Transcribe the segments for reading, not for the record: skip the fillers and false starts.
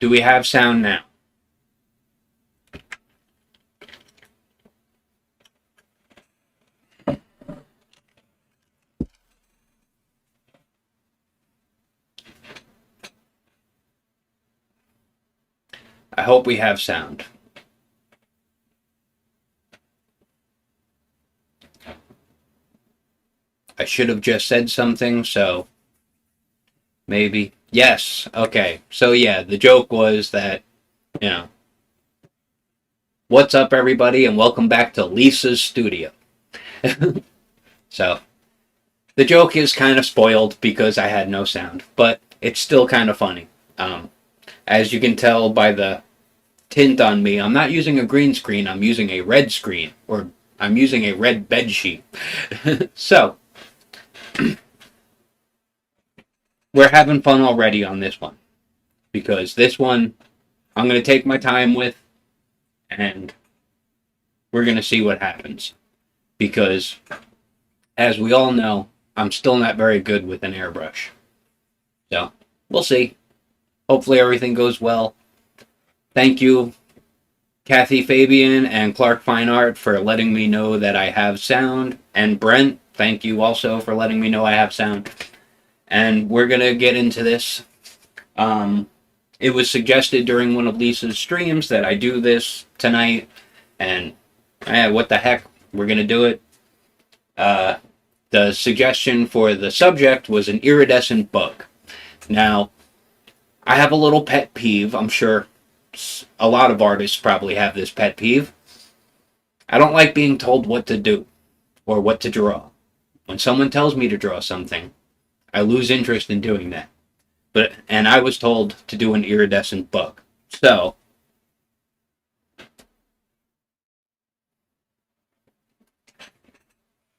Do we have sound now? I hope we have sound. I should have just said something, so maybe. Yes, okay. So yeah, the joke was that, you know, what's up everybody and welcome back to Lisa's studio. So, the joke is kind of spoiled because I had no sound, but it's still kind of funny. As you can tell by the tint on me, I'm not using a green screen, I'm using a red screen, or I'm using a red bed sheet. So, we're having fun already on this one, because this one I'm going to take my time with, and we're going to see what happens. Because, as we all know, I'm still not very good with an airbrush. So, we'll see. Hopefully everything goes well. Thank you, Kathy Fabian and Clark Fine Art, for letting me know that I have sound. And Brent, thank you also for letting me know I have sound. And we're going to get into this. It was suggested during one of Lisa's streams that I do this tonight. And what the heck, we're going to do it. The suggestion for the subject was an iridescent bug. Now, I have a little pet peeve. I'm sure a lot of artists probably have this pet peeve. I don't like being told what to do or what to draw. When someone tells me to draw something, I lose interest in doing that. And I was told to do an iridescent bug. So,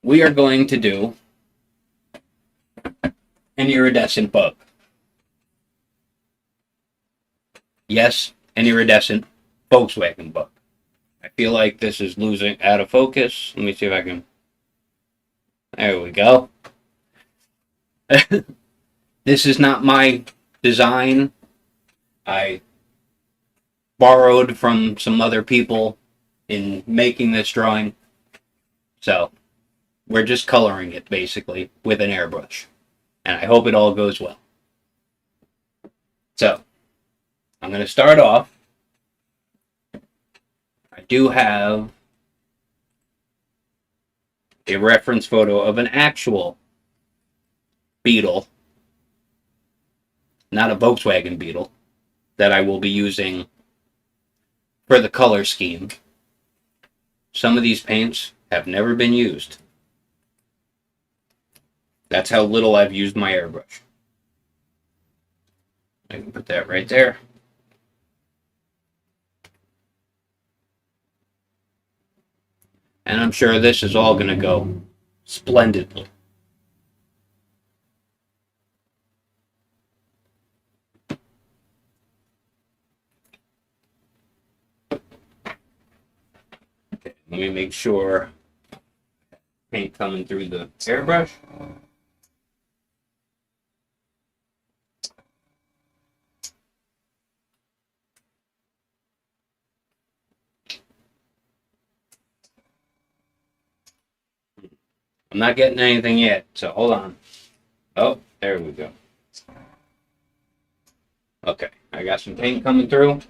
we are going to do an iridescent bug. Yes, an iridescent Volkswagen bug. I feel like this is losing out of focus. Let me see if I can. There we go. This is not my design. I borrowed from some other people in making this drawing. So, we're just coloring it, basically, with an airbrush. And I hope it all goes well. So, I'm going to start off. I do have a reference photo of an actual Beetle, not a Volkswagen Beetle, that I will be using for the color scheme. Some of these paints have never been used. That's how little I've used my airbrush. I can put that right there. And I'm sure this is all going to go splendidly. Okay, let me make sure paint coming through the airbrush. I'm not getting anything yet, so hold on. Oh, there we go. Okay, I got some paint coming through.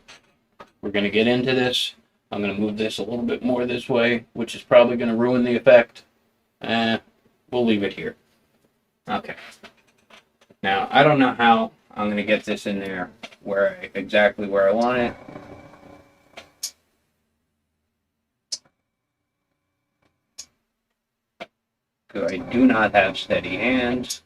We're going to get into this. I'm going to move this a little bit more this way, which is probably going to ruin the effect. We'll leave it here. Okay. Now, I don't know how I'm going to get this in there exactly where I want it. Because I do not have steady hands.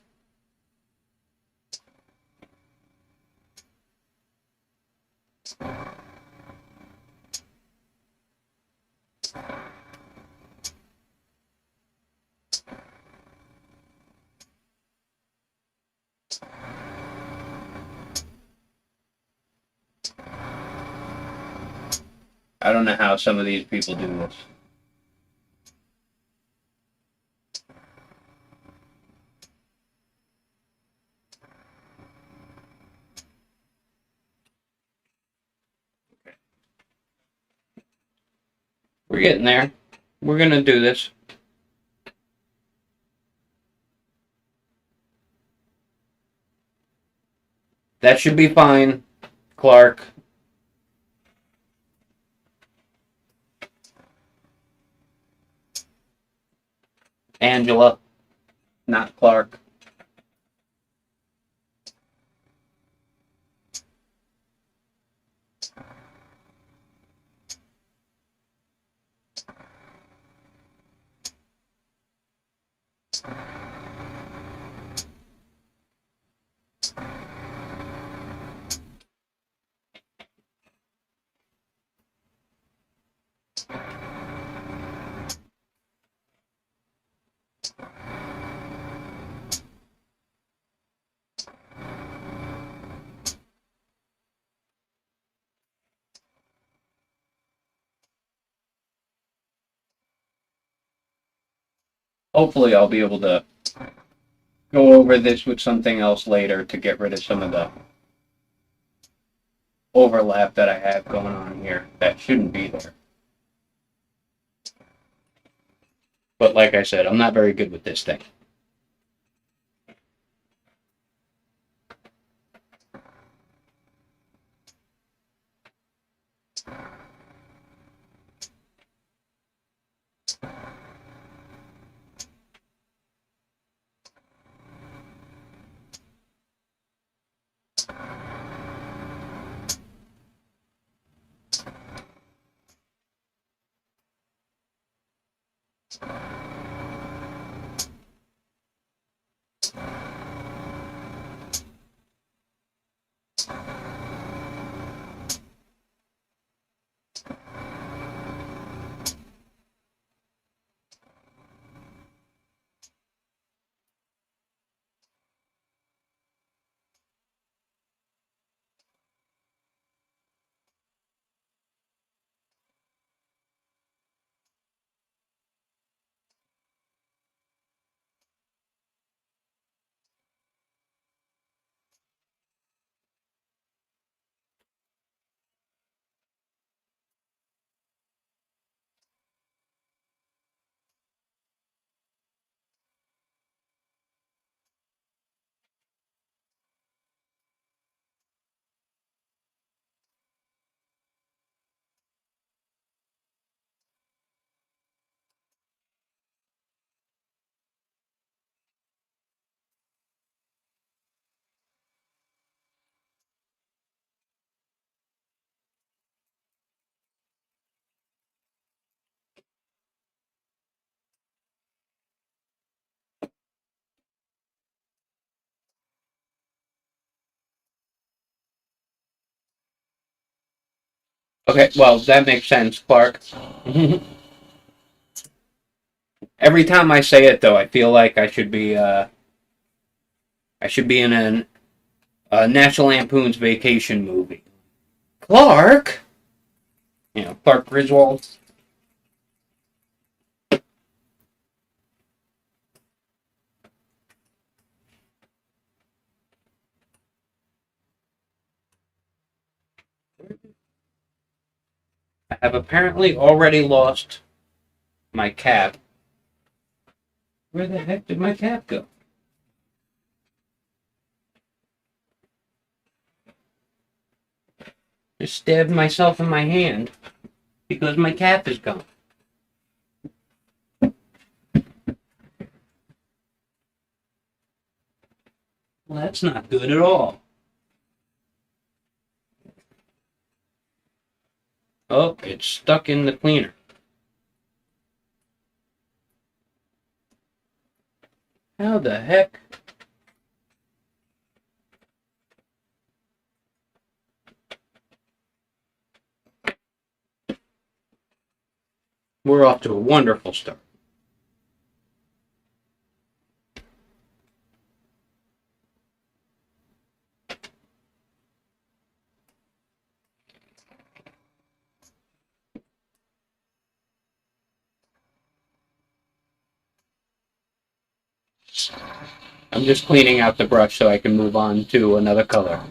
I don't know how some of these people do this. We're getting there. We're gonna do this. That should be fine, Clark. Angela, not Clark. Hopefully I'll be able to go over this with something else later to get rid of some of the overlap that I have going on here that shouldn't be there. But like I said, I'm not very good with this thing. Okay, well, that makes sense, Clark. Every time I say it, though, I feel like I should be in a National Lampoon's Vacation movie. Clark? You know, Clark Griswold. I have apparently already lost my cap. Where the heck did my cap go? Just stabbed myself in my hand because my cap is gone. Well, that's not good at all. Oh, it's stuck in the cleaner. How the heck? We're off to a wonderful start. I'm just cleaning out the brush so I can move on to another color.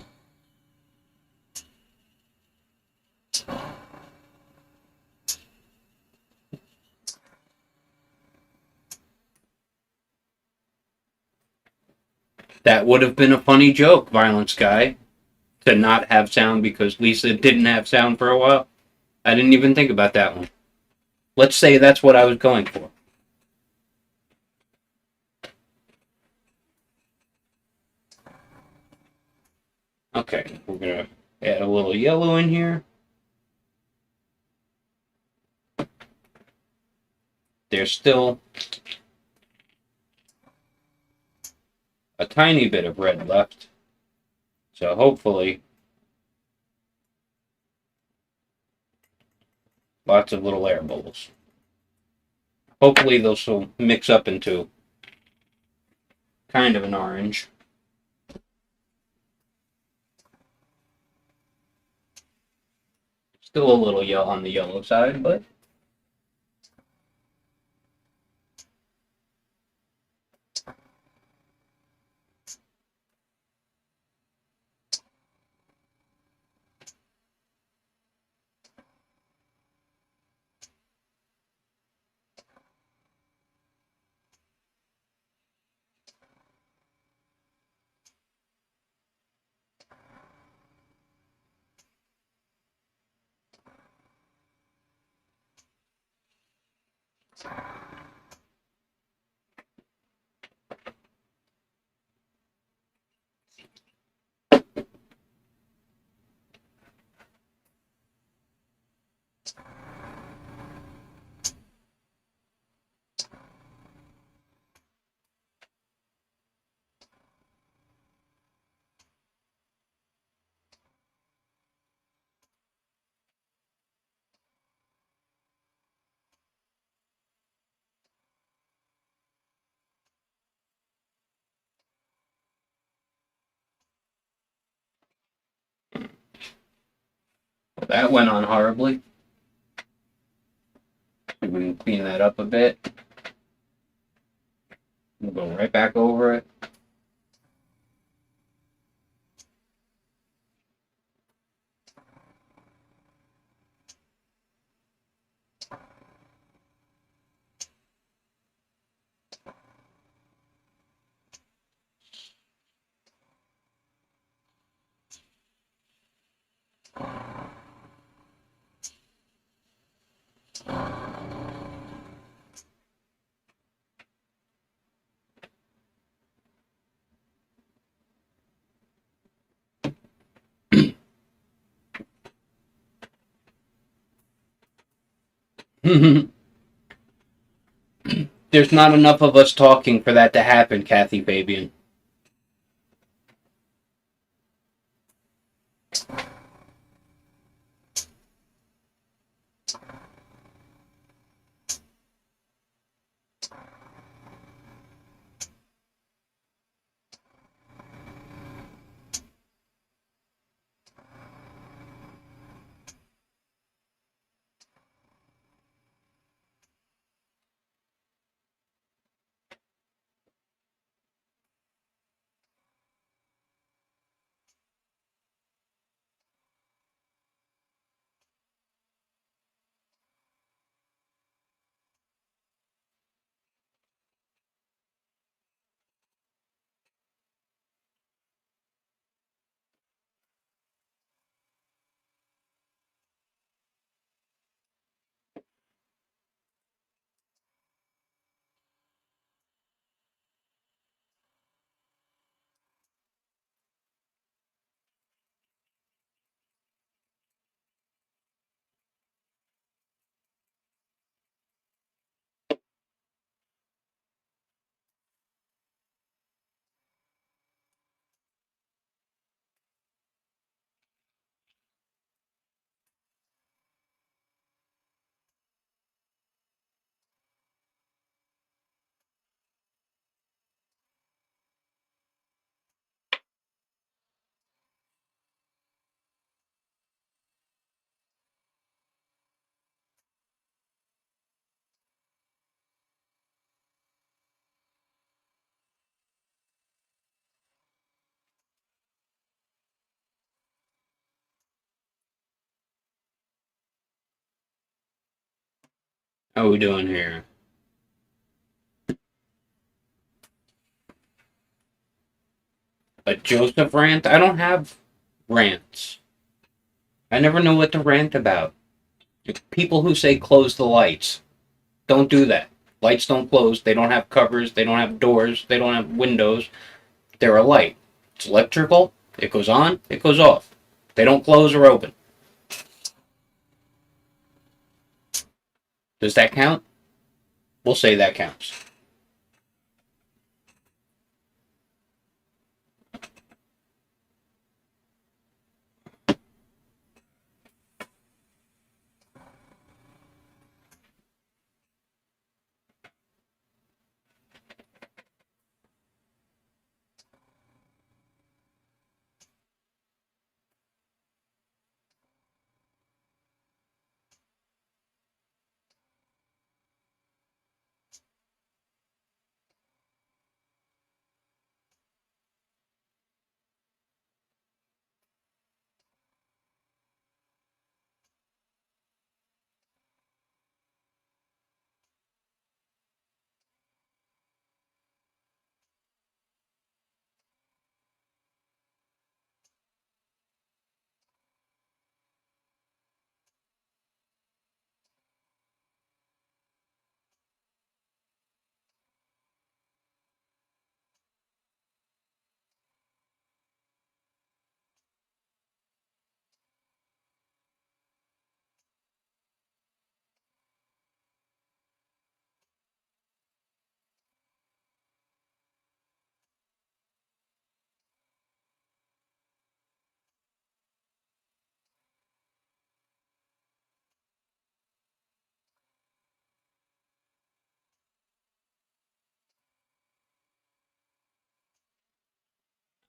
That would have been a funny joke, Violent Sky, to not have sound because Lisa didn't have sound for a while. I didn't even think about that one. Let's say that's what I was going for. Okay, we're going to add a little yellow in here. There's still a tiny bit of red left. So hopefully, lots of little air bubbles. Hopefully those will mix up into kind of an orange. Still a little yellow on the yellow side, but that went on horribly. We can clean that up a bit. We'll go right back over it. There's not enough of us talking for that to happen, Kathy Fabian. How are we doing here? A Joseph rant? I don't have rants. I never know what to rant about. People who say close the lights. Don't do that. Lights don't close. They don't have covers. They don't have doors. They don't have windows. They're a light. It's electrical. It goes on. It goes off. They don't close or open. Does that count? We'll say that counts.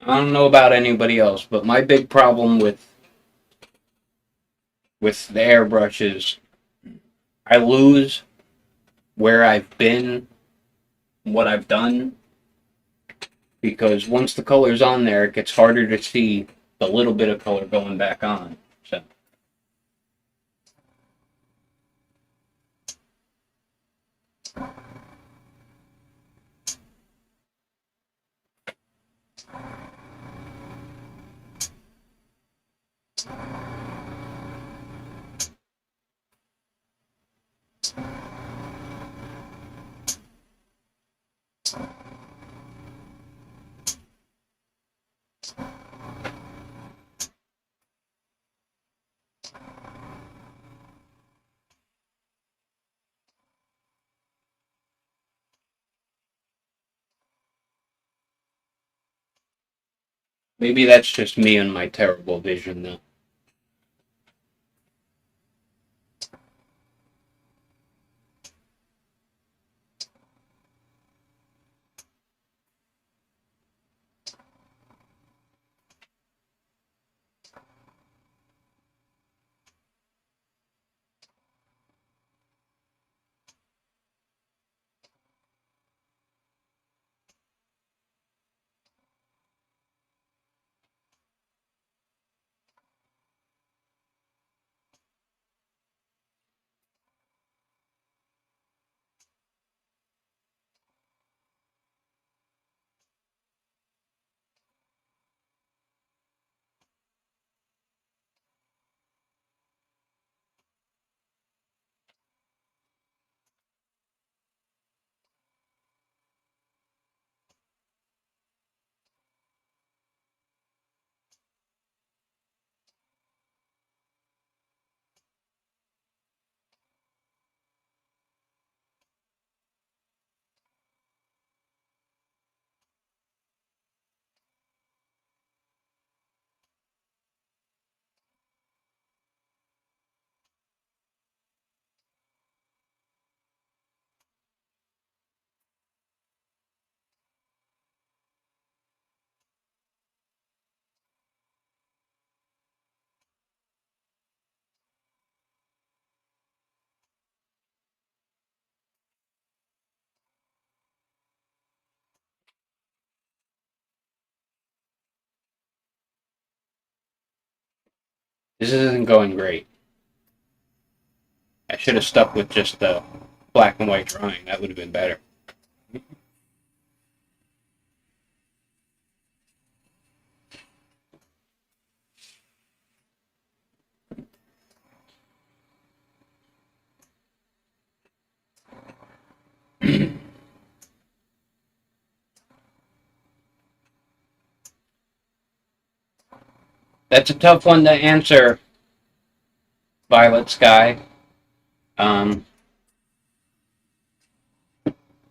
I don't know about anybody else, but my big problem with the airbrush is I lose where I've been, what I've done, because once the color's on there, it gets harder to see the little bit of color going back on. So maybe that's just me and my terrible vision, though. This isn't going great. I should have stuck with just the black and white drawing. That would have been better. That's a tough one to answer, Violet Sky. Um,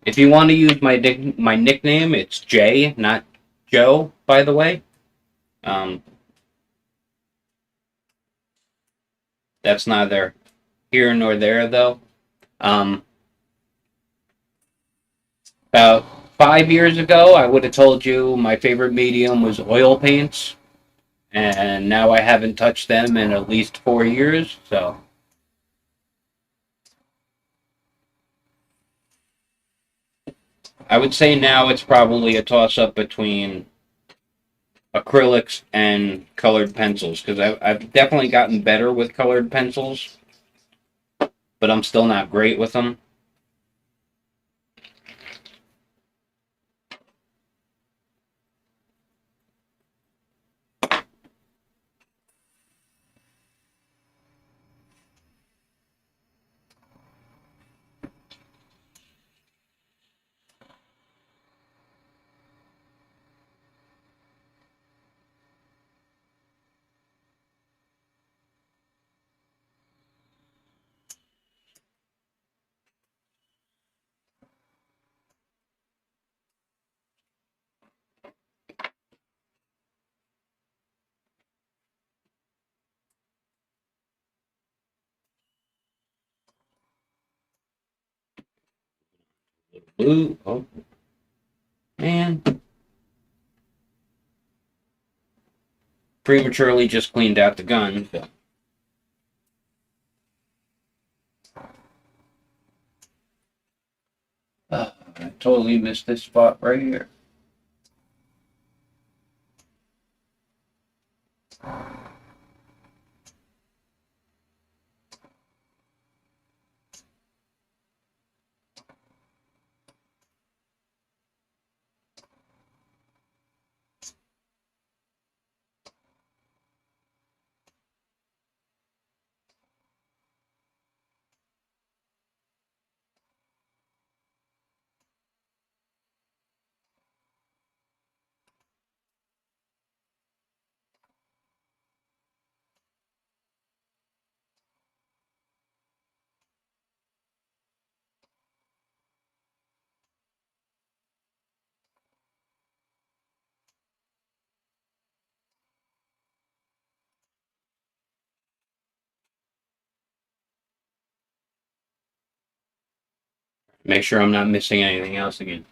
if you want to use my nickname, it's Jay, not Joe, by the way. Um, that's neither here nor there, though. Um, about 5 years ago, I would have told you my favorite medium was oil paints, and now I haven't touched them in at least 4 years, so. I would say now it's probably a toss-up between acrylics and colored pencils, because I've definitely gotten better with colored pencils, but I'm still not great with them. Blue, oh man, prematurely just cleaned out the gun. So. I totally missed this spot right here. Make sure I'm not missing anything else again.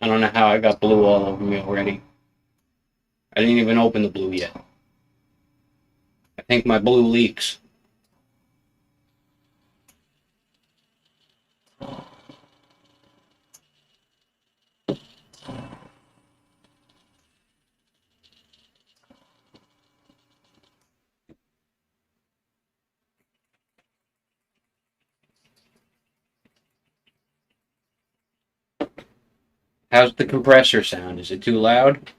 I don't know how I got blue all over me already. I didn't even open the blue yet. I think my blue leaks. How's the compressor sound? Is it too loud?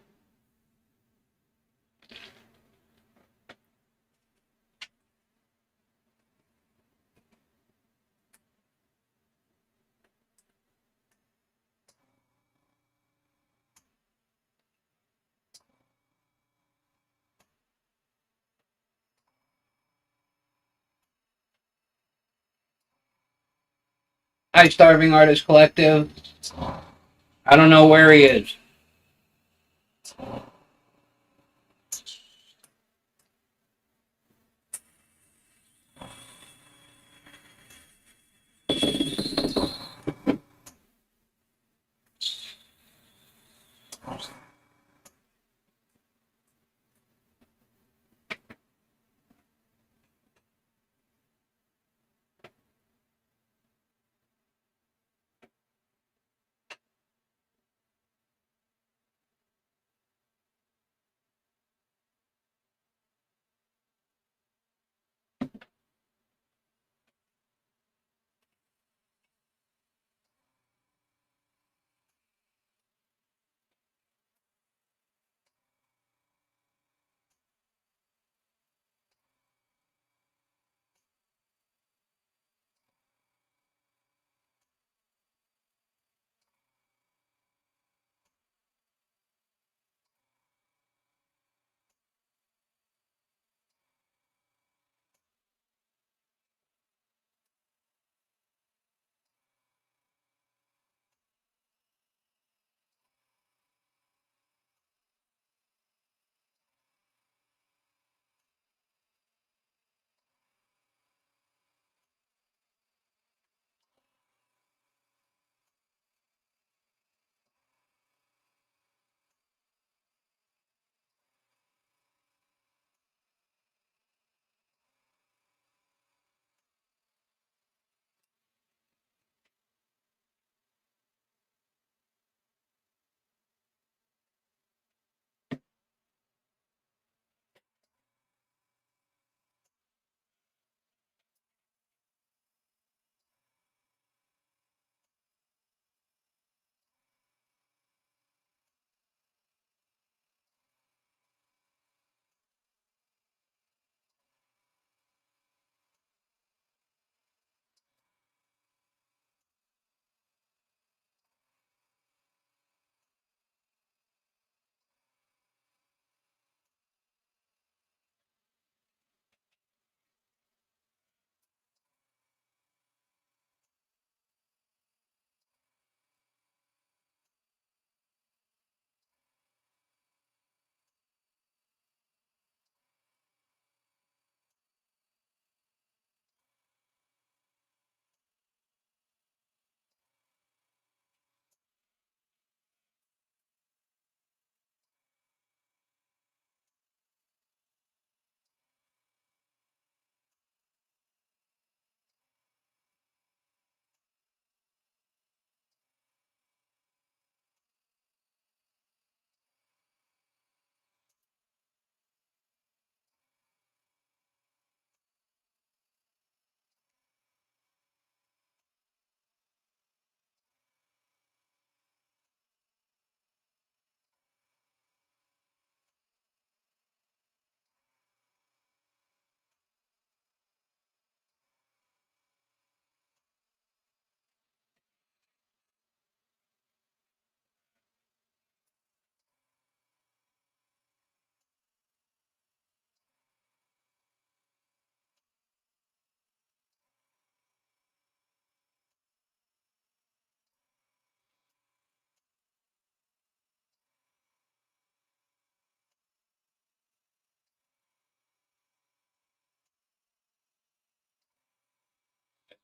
Hi, Starving Artist Collective. I don't know where he is.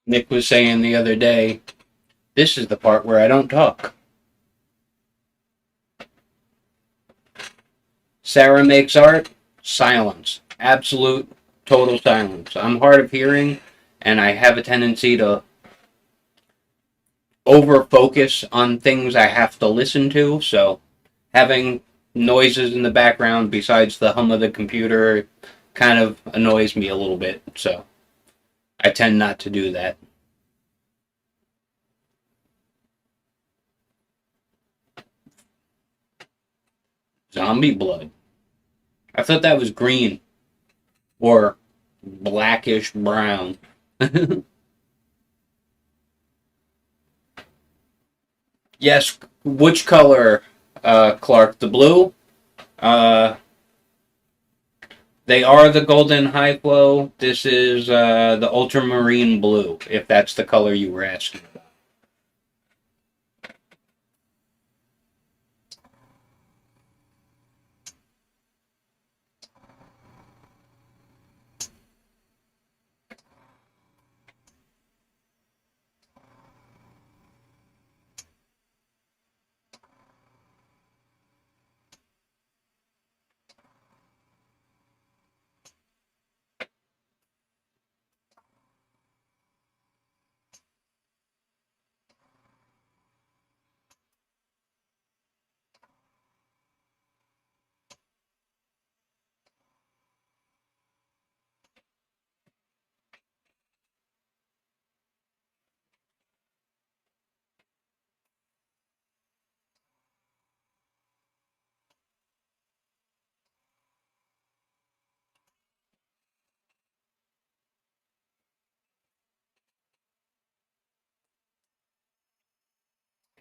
Nick was saying the other day, this is the part where I don't talk. Sarah makes art, silence. Absolute, total silence. I'm hard of hearing, and I have a tendency to over-focus on things I have to listen to, so having noises in the background besides the hum of the computer kind of annoys me a little bit, so I tend not to do that. Zombie blood. I thought that was green or blackish brown. Yes, which color, Clark? The blue? Uh, they are the golden Highflow. This is the ultramarine blue, if that's the color you were asking about.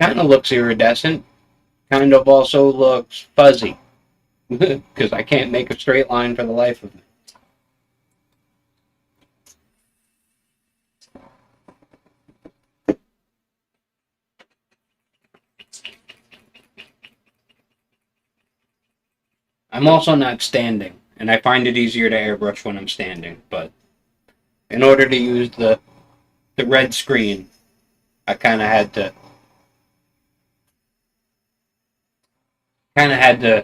Kind of looks iridescent. Kind of also looks fuzzy. Because I can't make a straight line for the life of me. I'm also not standing, and I find it easier to airbrush when I'm standing, but in order to use the red screen, I kind of had to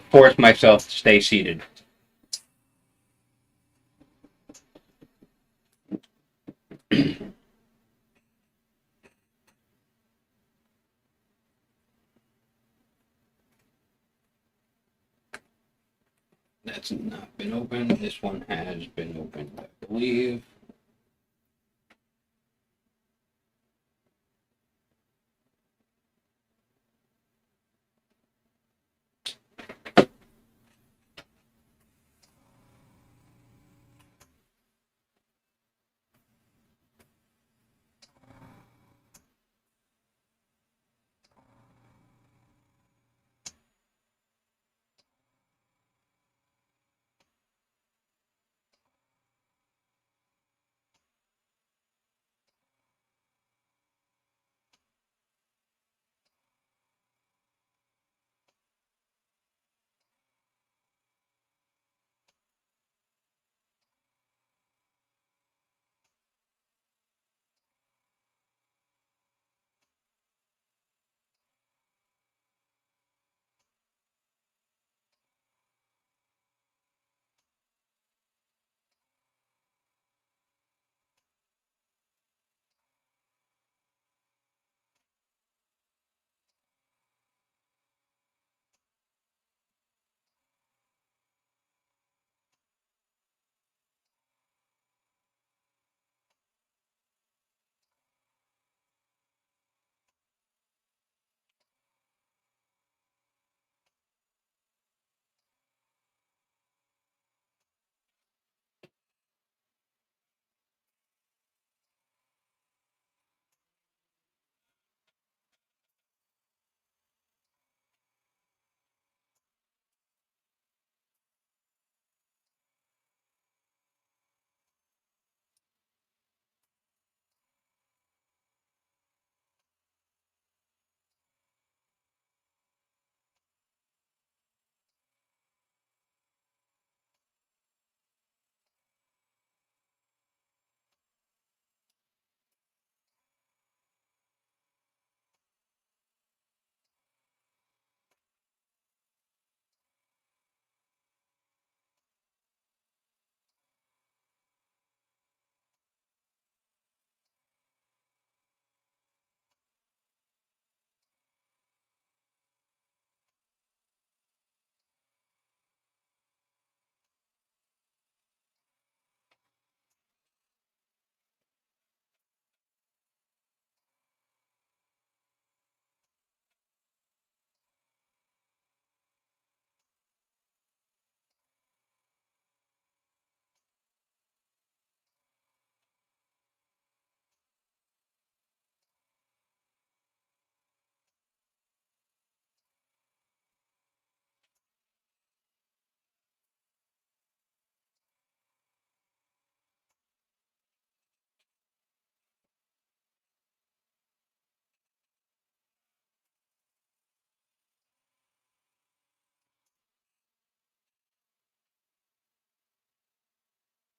force myself to stay seated. That's not been opened. This one has been opened, I believe.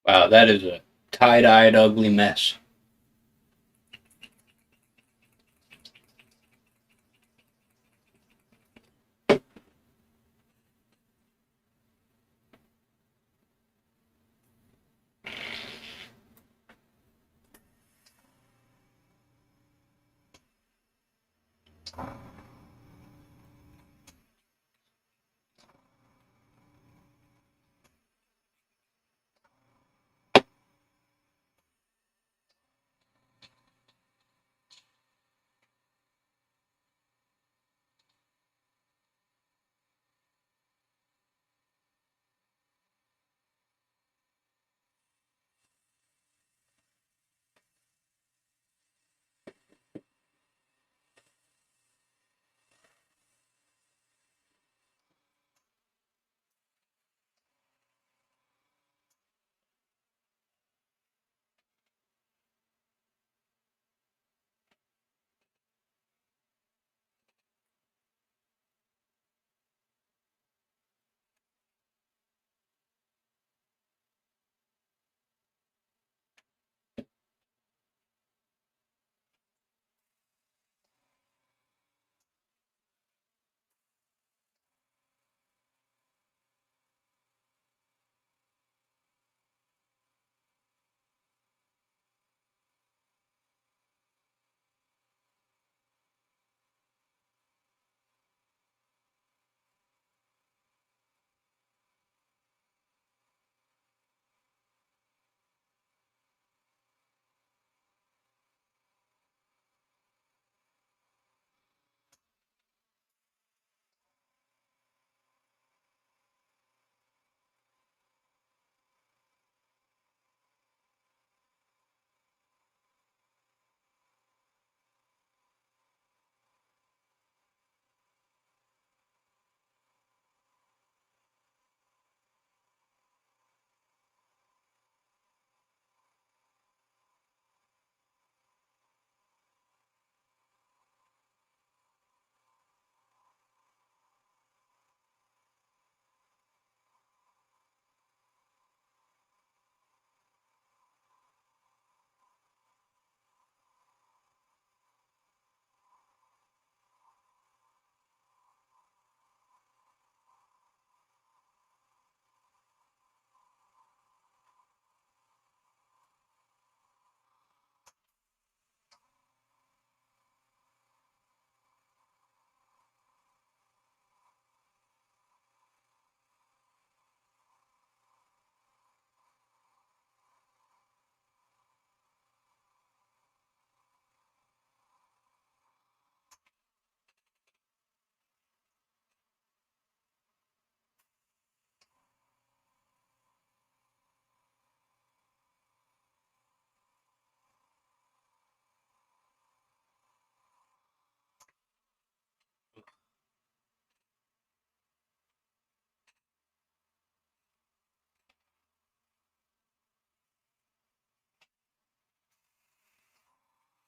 Wow, that is a tie-dyed ugly mess.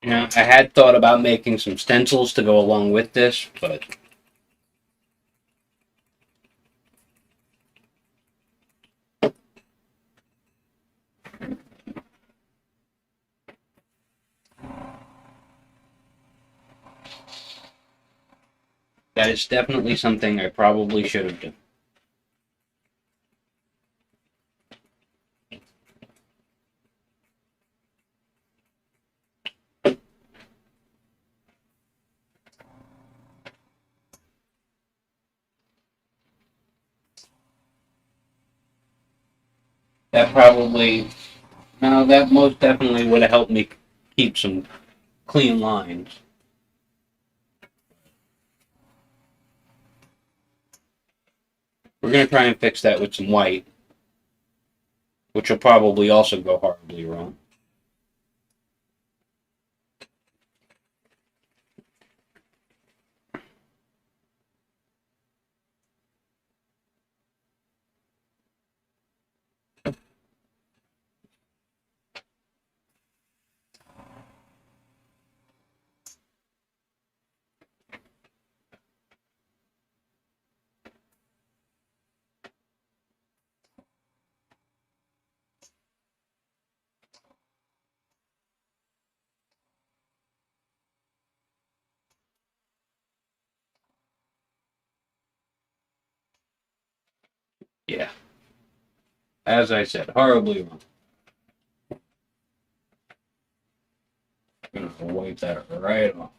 You know, I had thought about making some stencils to go along with this, but that is definitely something I probably should have done. That probably, no, that most definitely would have helped me keep some clean lines. We're going to try and fix that with some white, which will probably also go horribly wrong. Yeah. As I said, horribly wrong. I'm gonna wipe that right off.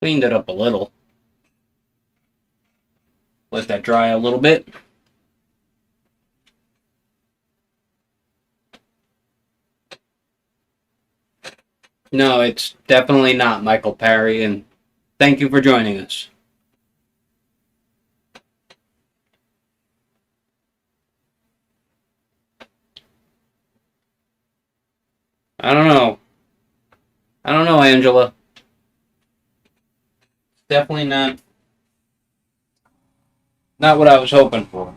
Cleaned it up a little. Let that dry a little bit. No, it's definitely not Michael Parry, and thank you for joining us. I don't know. I don't know, Angela. Definitely not what I was hoping for.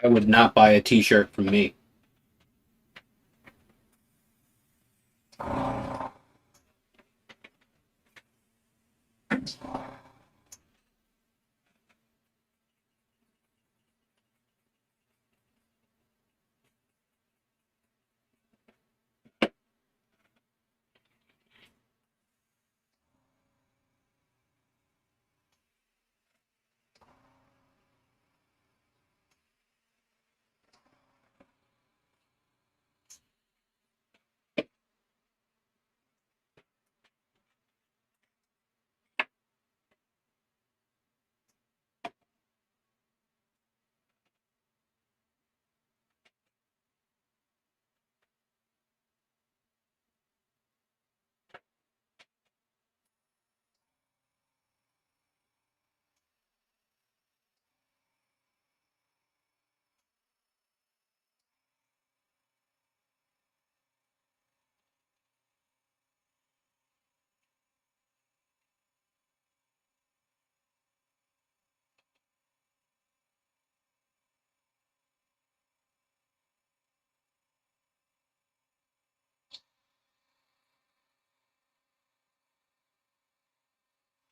I would not buy a t-shirt from me.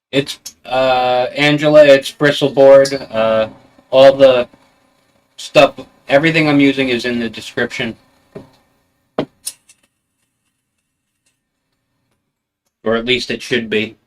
It's Angela. It's Bristol board. All the stuff, everything I'm using is in the description, or at least it should be.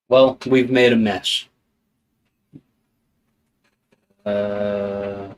Well, we've made a mess. Uh,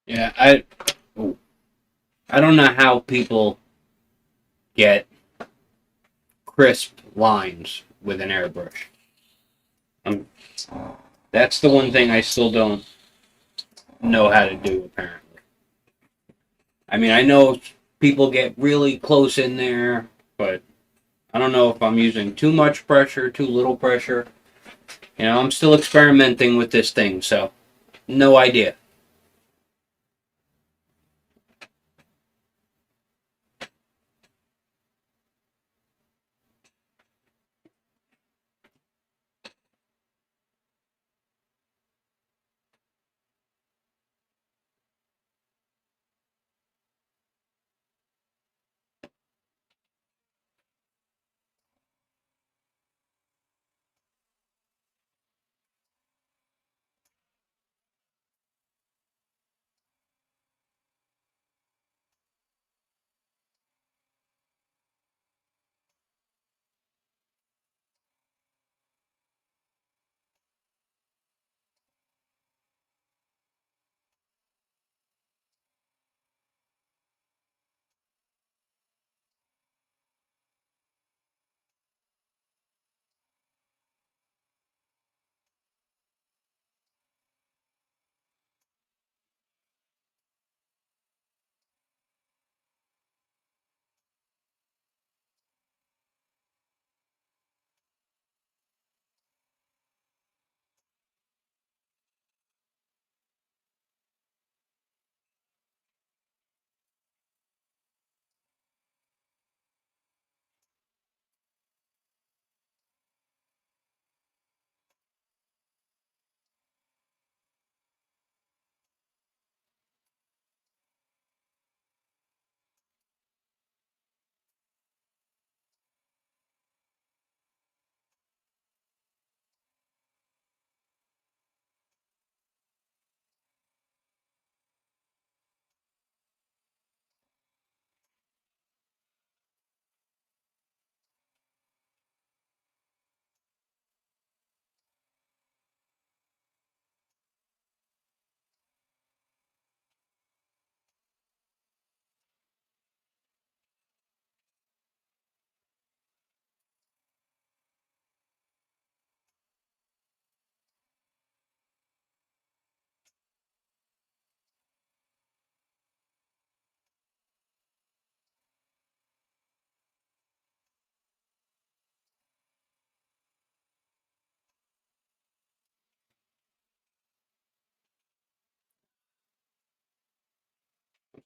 yeah, I don't know how people get crisp lines with an airbrush. That's the one thing I still don't know how to do, apparently. I mean, I know people get really close in there, but I don't know if I'm using too much pressure, too little pressure. You know, I'm still experimenting with this thing, so no idea.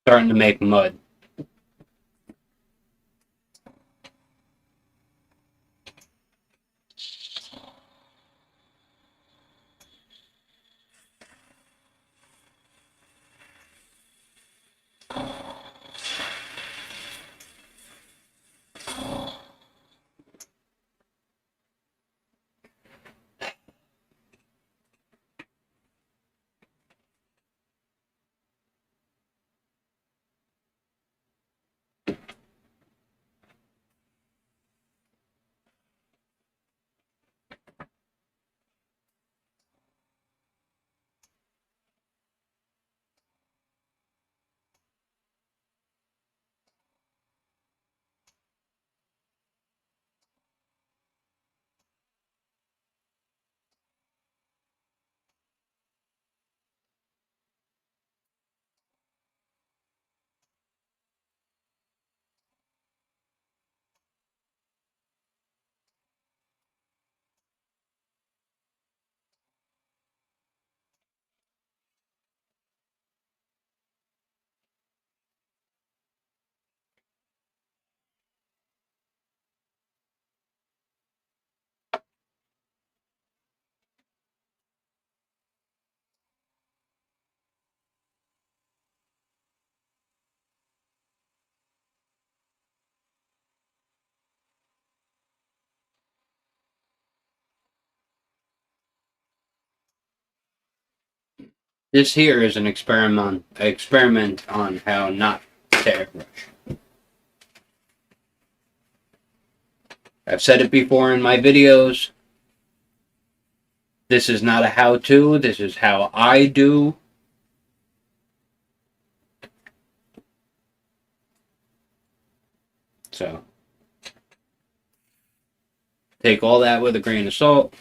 Starting to make mud. This here is an experiment on how not to airbrush. I've said it before in my videos. This is not a how-to. This is how I do. So, take all that with a grain of salt.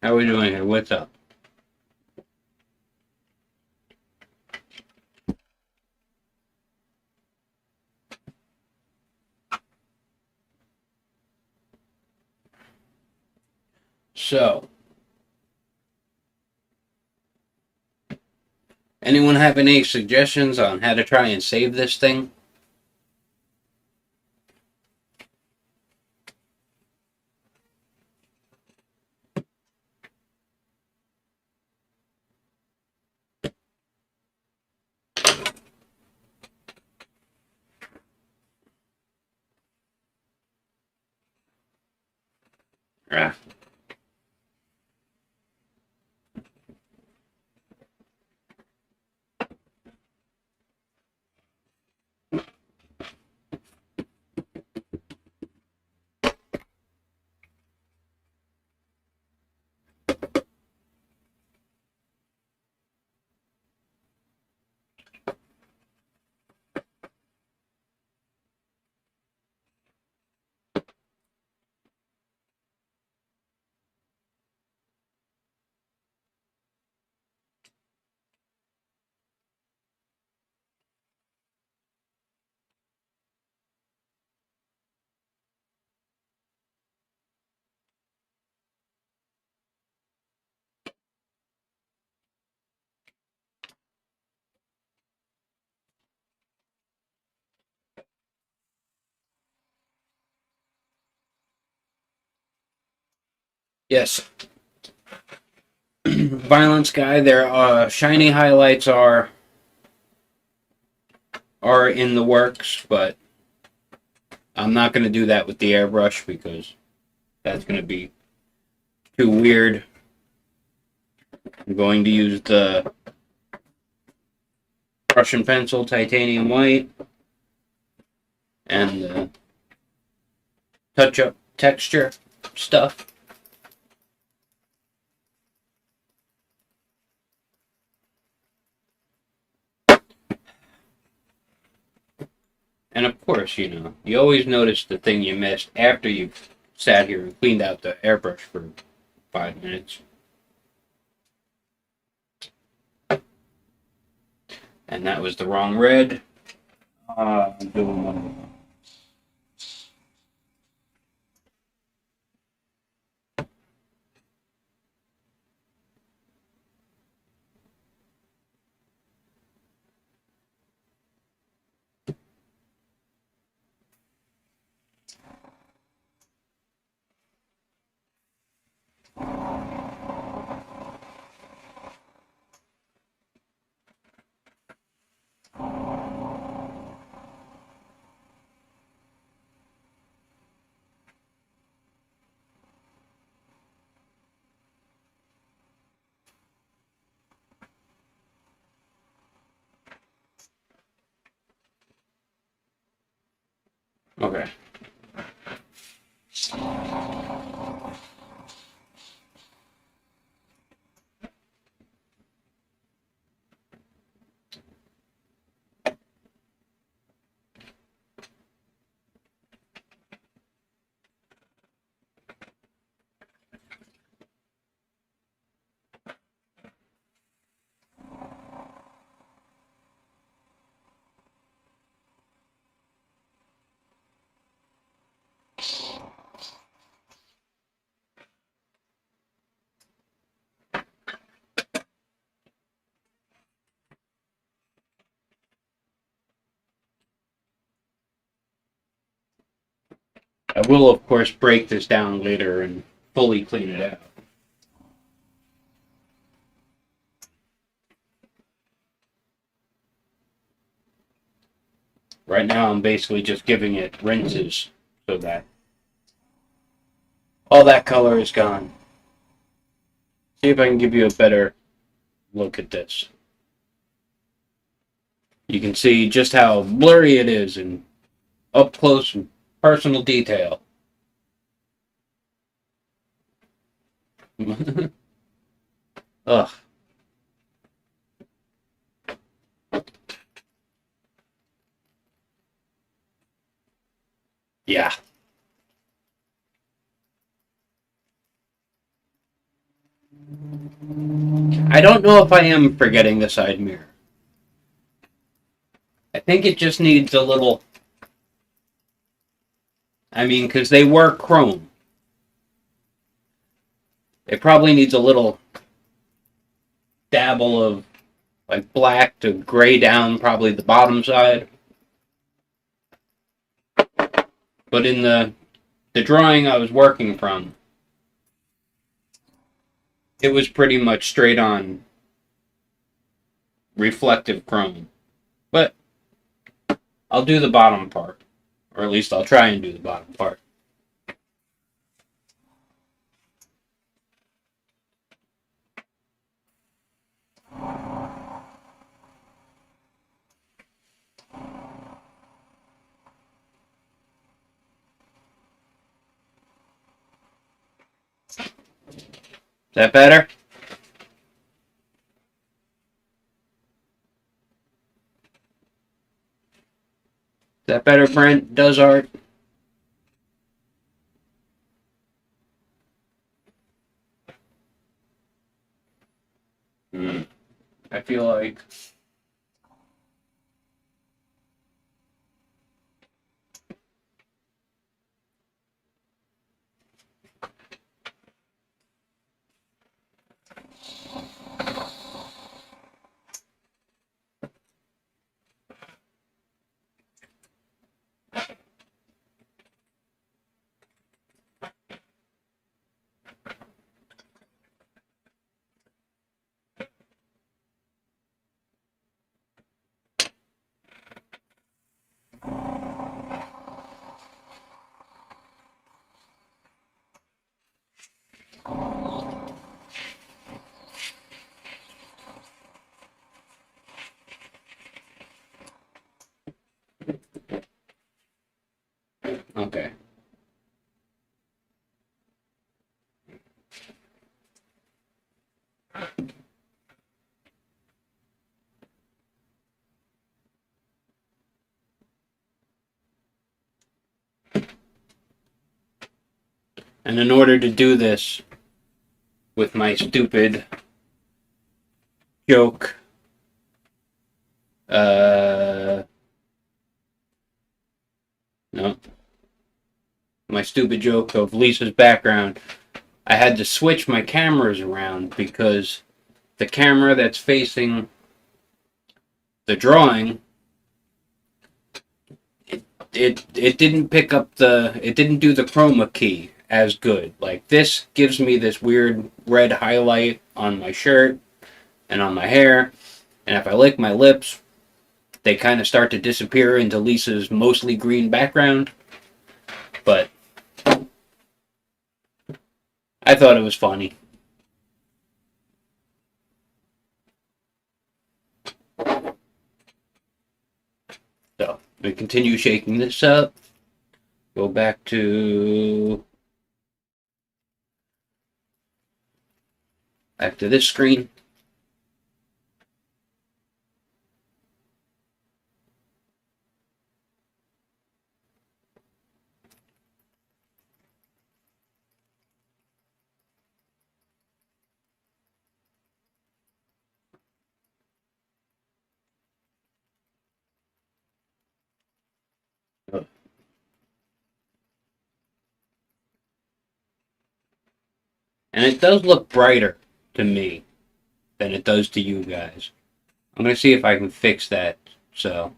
How are we doing here? What's up? So, anyone have any suggestions on how to try and save this thing? Ah. Yes. Violence guy, their shiny highlights are in the works, but I'm not going to do that with the airbrush because that's going to be too weird. I'm going to use the Russian pencil, titanium white, and the touch-up texture stuff. And of course, you always notice the thing you missed after you've sat here and cleaned out the airbrush for 5 minutes. And that was the wrong red. I'm doing one. Okay. I will, of course, break this down later and fully clean it out. Right now, I'm basically just giving it rinses so that all that color is gone. See if I can give you a better look at this. You can see just how blurry it is and up close and personal detail. Ugh. Yeah. I don't know if I am forgetting the side mirror. I think it just needs a little... I mean, because they were chrome. It probably needs a little dabble of like black to gray down probably the bottom side. But in the drawing I was working from, it was pretty much straight on reflective chrome. But I'll do the bottom part. Or at least I'll try and do the bottom part. Is that better? Is that better, Brent? Does art? I feel like... Okay. And in order to do this with my stupid joke, no, my stupid joke of Lisa's background, I had to switch my cameras around because the camera that's facing the drawing, it didn't pick up it didn't do the chroma key as good. Like this gives me this weird red highlight on my shirt and on my hair, and if I lick my lips, they kind of start to disappear into Lisa's mostly green background. But I thought it was funny. So we continue shaking this up. Go back to this screen. And it does look brighter to me than it does to you guys. I'm going to see if I can fix that. So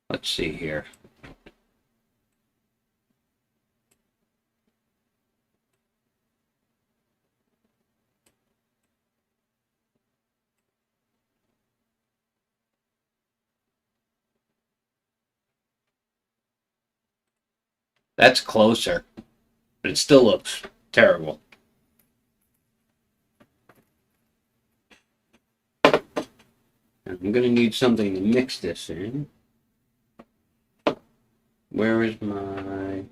let's see here. That's closer, but it still looks terrible. And I'm going to need something to mix this in. Where is my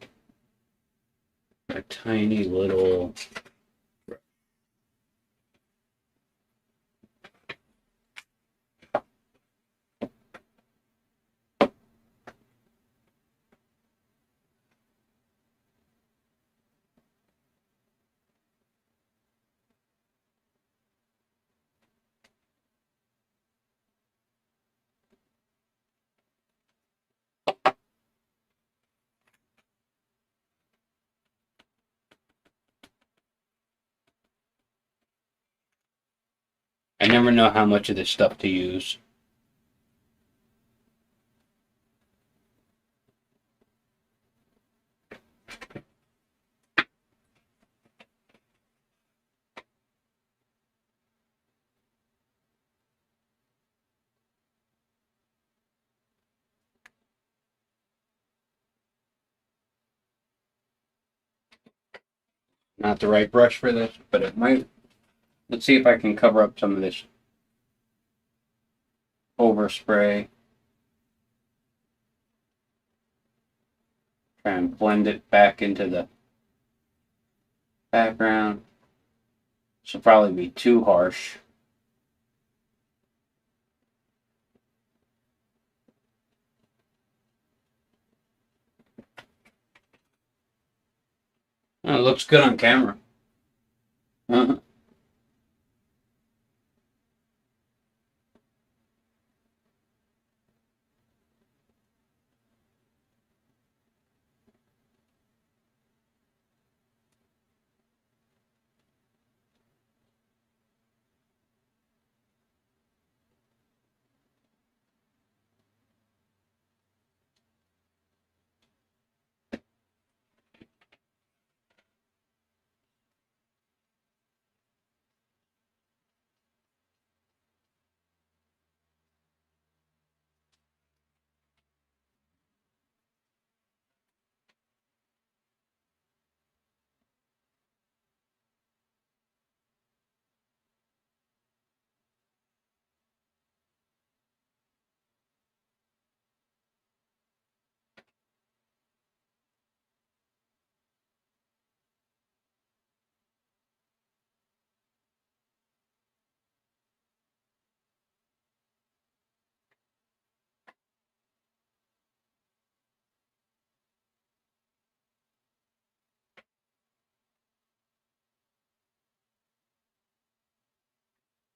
tiny little... I never know how much of this stuff to use. Not the right brush for this, but it might. Let's see if I can cover up some of this overspray. Try and blend it back into the background. This will probably be too harsh. Oh, it looks good on camera.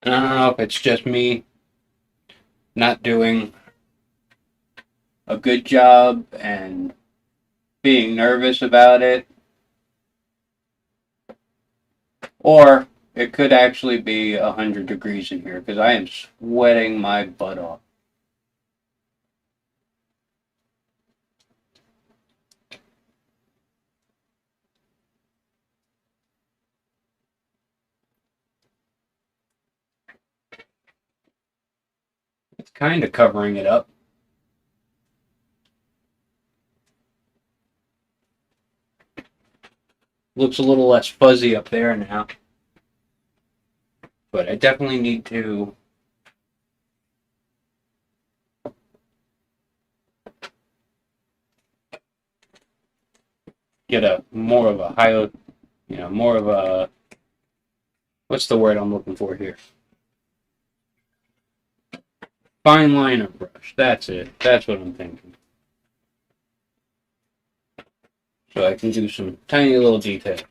And I don't know if it's just me not doing a good job and being nervous about it, or it could actually be 100 degrees in here because I am sweating my butt off. It's kind of covering it up. Looks a little less fuzzy up there now. But I definitely need to get a more of a high, more of a, what's the word I'm looking for here? Fine liner brush. That's it. That's what I'm thinking. So I can do some tiny little details.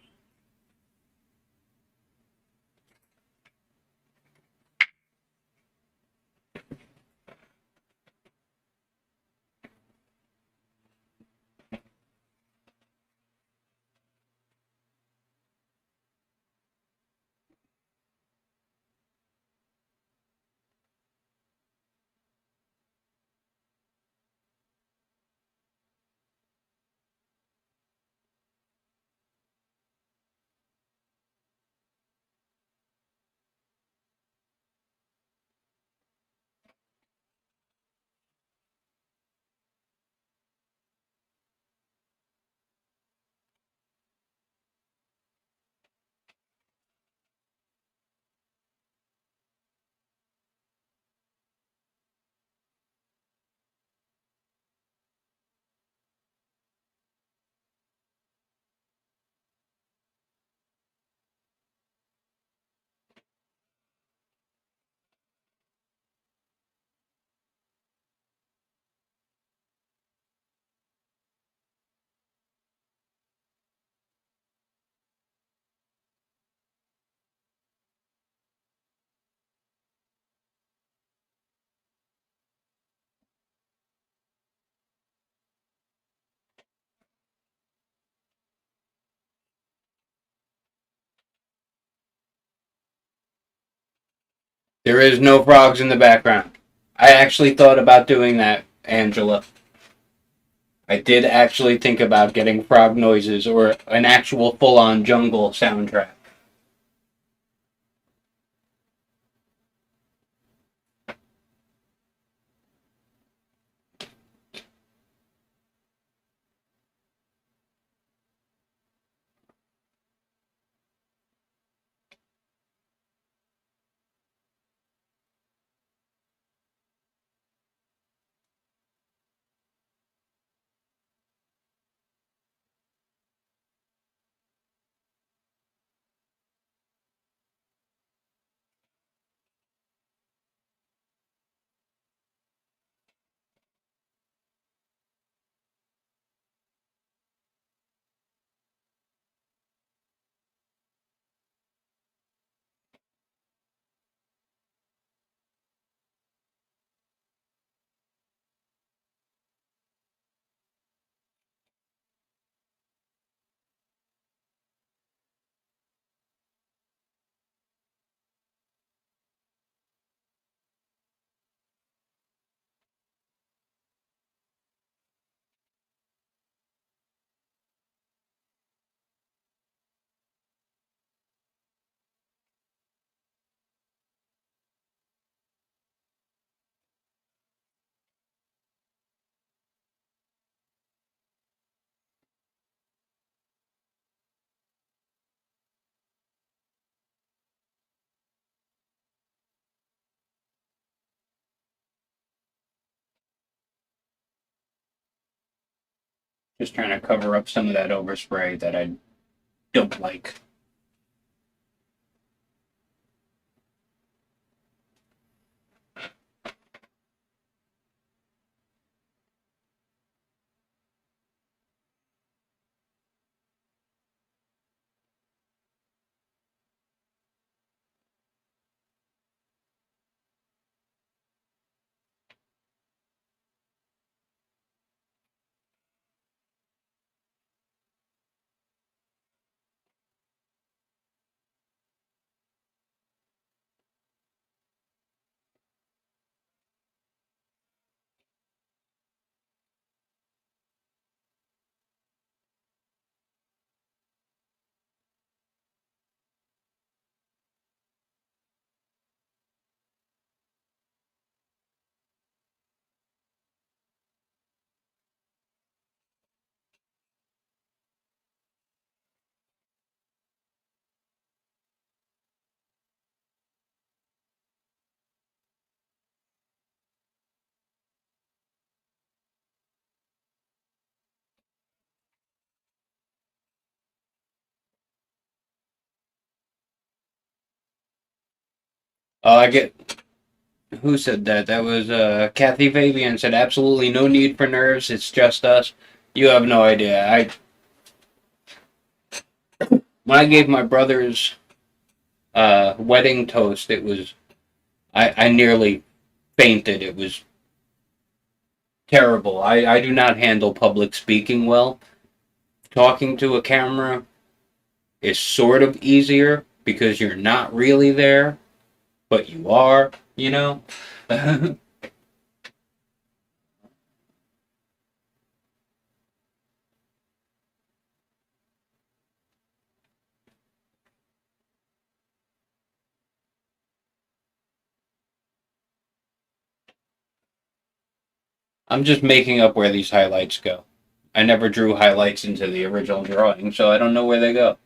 There is no frogs in the background. I actually thought about doing that, Angela. I did actually think about getting frog noises or an actual full-on jungle soundtrack. Just trying to cover up some of that overspray that I don't like. I get who said that? That was Kathy Fabian said absolutely no need for nerves. It's just us. You have no idea. When I gave my brother's wedding toast, it was I nearly fainted. It was terrible. I do not handle public speaking well. Talking to a camera is sort of easier because you're not really there, but you are, you know? I'm just making up where these highlights go. I never drew highlights into the original drawing, so I don't know where they go.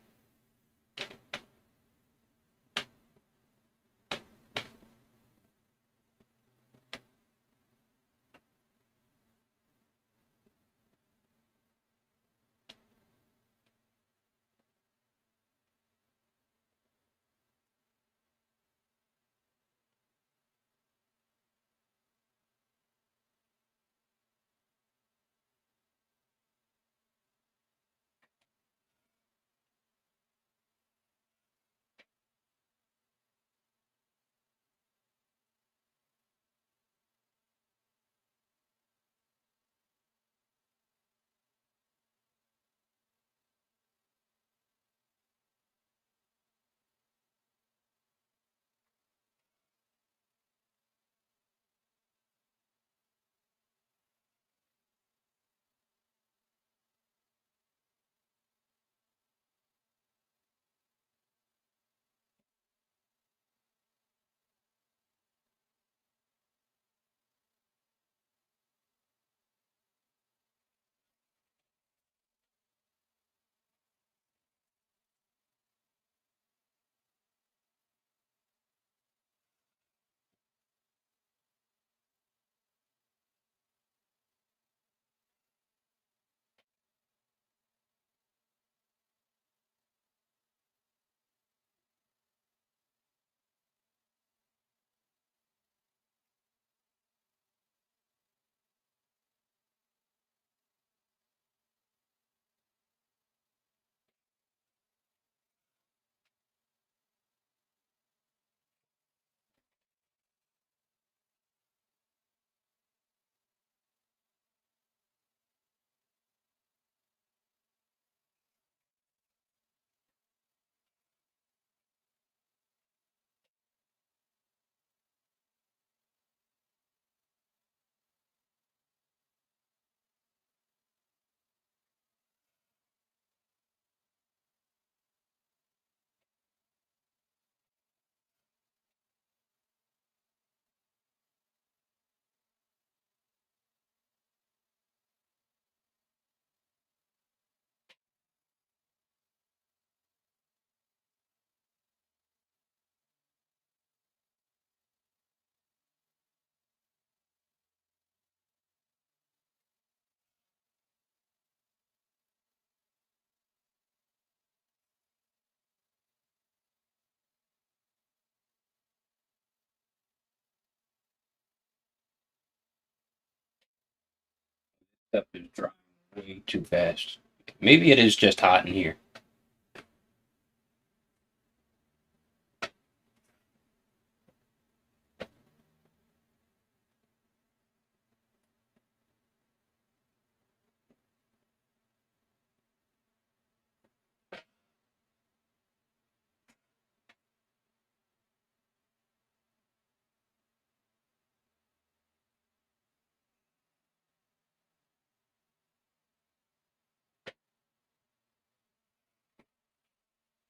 Stuff is drying way too fast. Maybe it is just hot in here.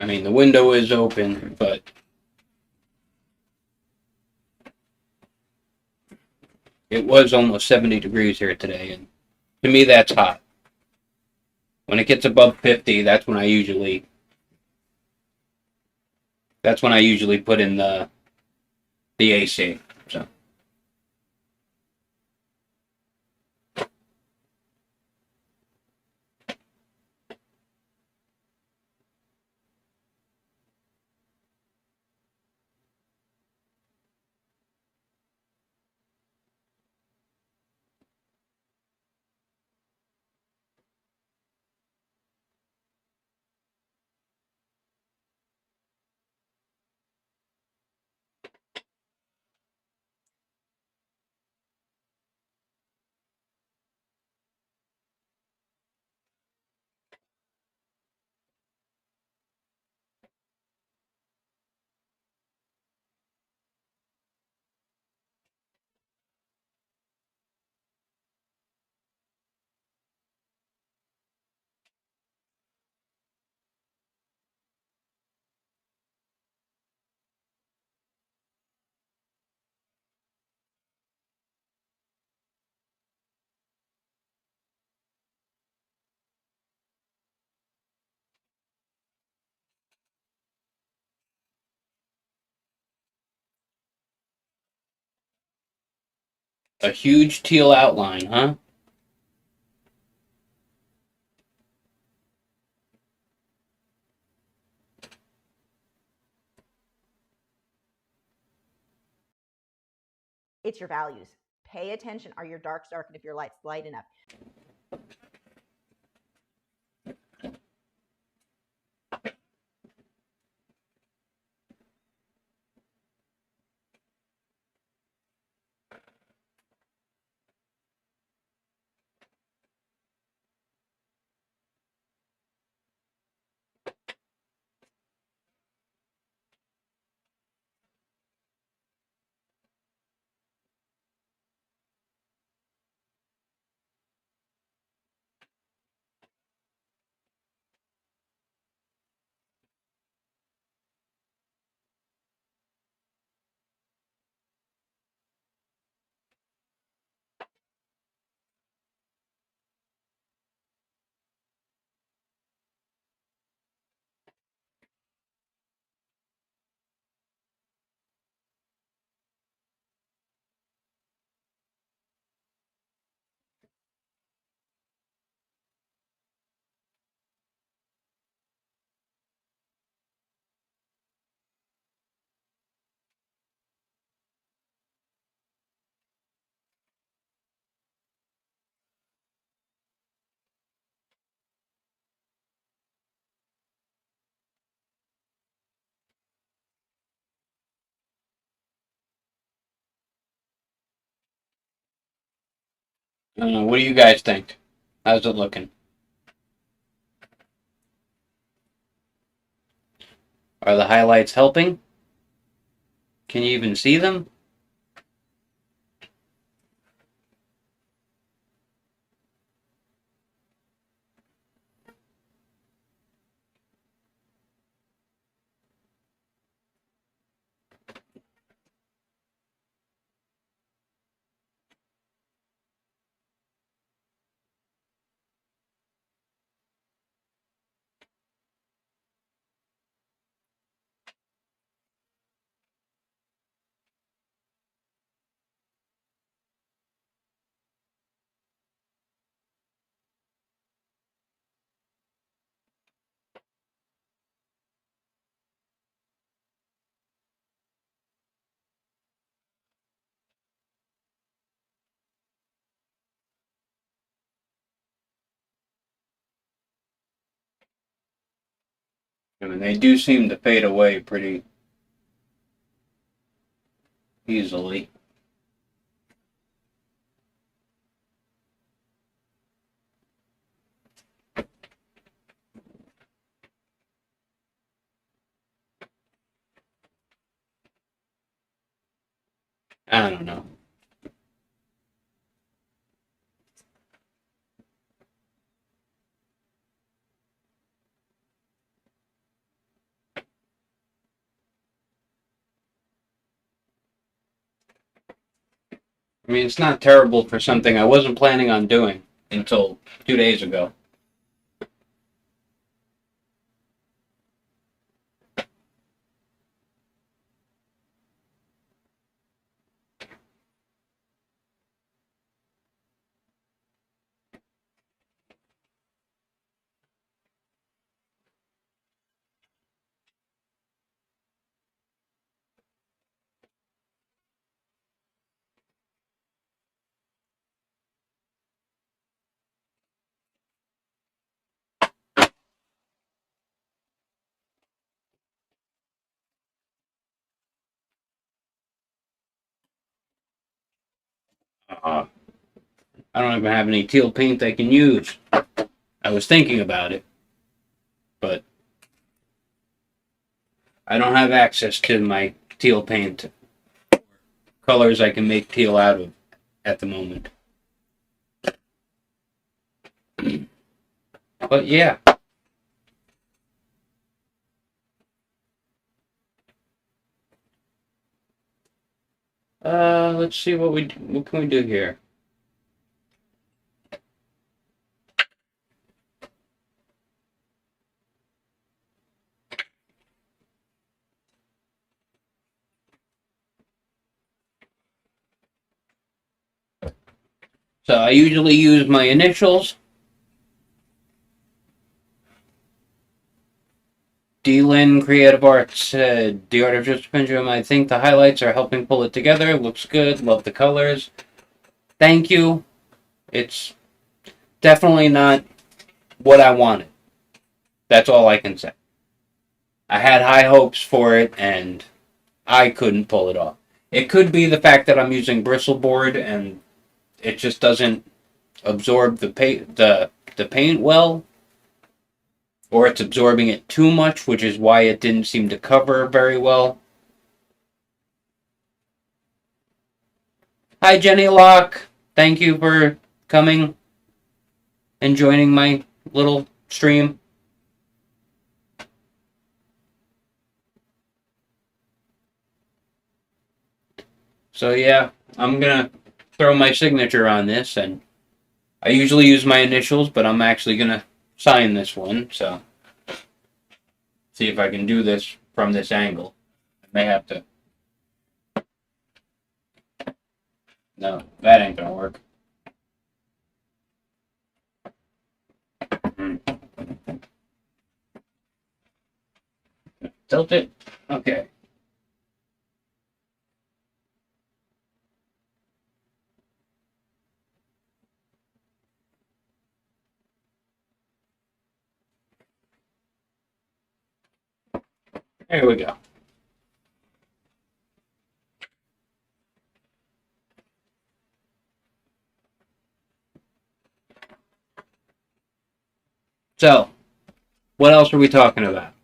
I mean, the window is open, but it was almost 70 degrees here today, and to me that's hot. When it gets above 50, that's when I usually put in the AC. So a huge teal outline, huh? It's your values. Pay attention. Are your darks dark? And if your light's light enough. I don't know. What do you guys think? How's it looking? Are the highlights helping? Can you even see them? I mean, they do seem to fade away pretty easily. I don't know. I mean, it's not terrible for something I wasn't planning on doing until 2 days ago. Uh, I don't even have any teal paint I can use. I was thinking about it, but I don't have access to my teal paint colors I can make teal out of at the moment. But yeah. Let's see what can we do here. So I usually use my initials. D-Lin Creative Arts said, The Art of Just Finchum, I think the highlights are helping pull it together. Looks good. Love the colors. Thank you. It's definitely not what I wanted. That's all I can say. I had high hopes for it, and I couldn't pull it off. It could be the fact that I'm using Bristol board, and it just doesn't absorb the paint well, or it's absorbing it too much, which is why it didn't seem to cover very well. Hi, Jenny Locke. Thank you for coming and joining my little stream. So yeah, I'm gonna throw my signature on this, and I usually use my initials, but I'm actually gonna sign this one, so see if I can do this from this angle. I may have to. No, that ain't gonna work. Tilt it. Okay. There we go. So, what else are we talking about?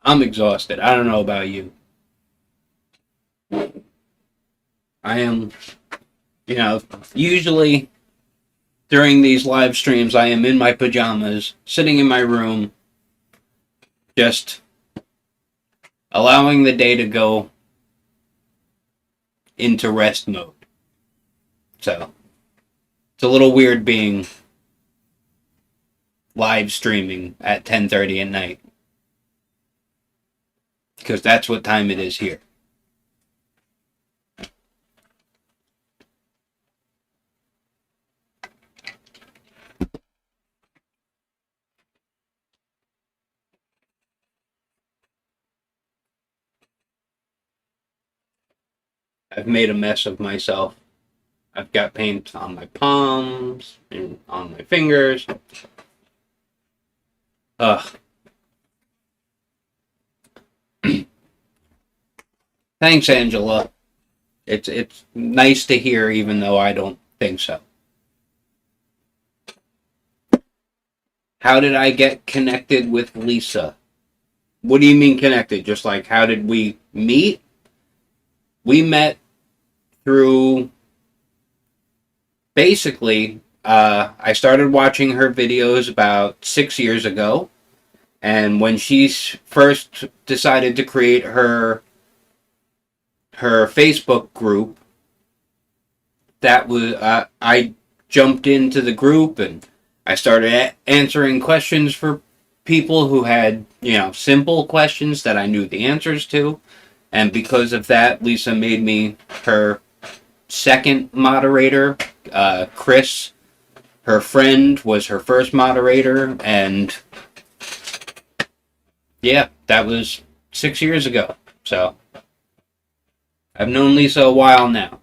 I'm exhausted. I don't know about you. I am, usually during these live streams, I am in my pajamas, sitting in my room, just allowing the day to go into rest mode. So, it's a little weird being live streaming at 10:30 at night, because that's what time it is here. I've made a mess of myself. I've got paint on my palms and on my fingers. Ugh. Thanks, Angela. It's nice to hear, even though I don't think so. How did I get connected with Lisa? What do you mean connected? Just like, how did we meet? We met through, basically, I started watching her videos about 6 years ago. And when she first decided to create her Facebook group, that was I jumped into the group and I started answering questions for people who had, simple questions that I knew the answers to. And because of that, Lisa made me her second moderator. Chris, her friend, was her first moderator. And yeah, that was 6 years ago. So I've known Lisa a while now.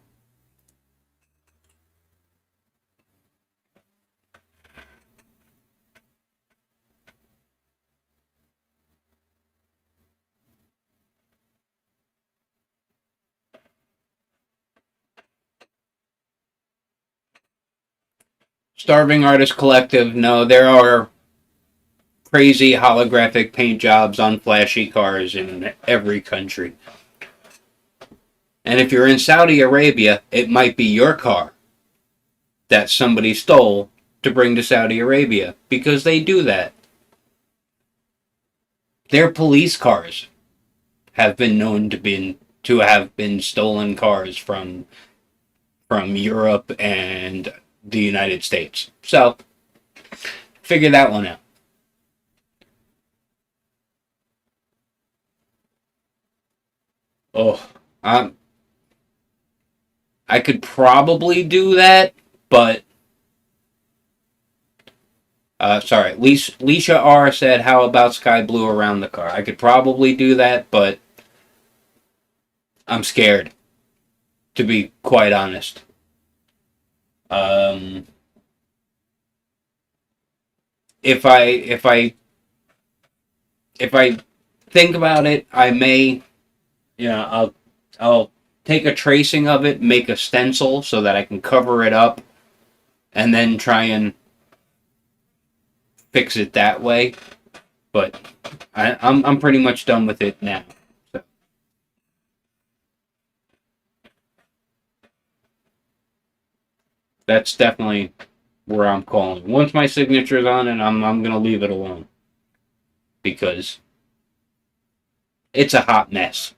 Starving Artist Collective, no, there are crazy holographic paint jobs on flashy cars in every country. And if you're in Saudi Arabia, it might be your car that somebody stole to bring to Saudi Arabia, because they do that. Their police cars have been known to have been stolen cars from Europe and the United States. So, figure that one out. Oh, I could probably do that, but sorry, Leisha R said, "How about sky blue around the car?" I could probably do that, but I'm scared, to be quite honest. Um, if I think about it, I may, I'll take a tracing of it, make a stencil so that I can cover it up, and then try and fix it that way. But I'm pretty much done with it now. So. That's definitely where I'm calling. Once my signature's on it, I'm gonna leave it alone, because it's a hot mess.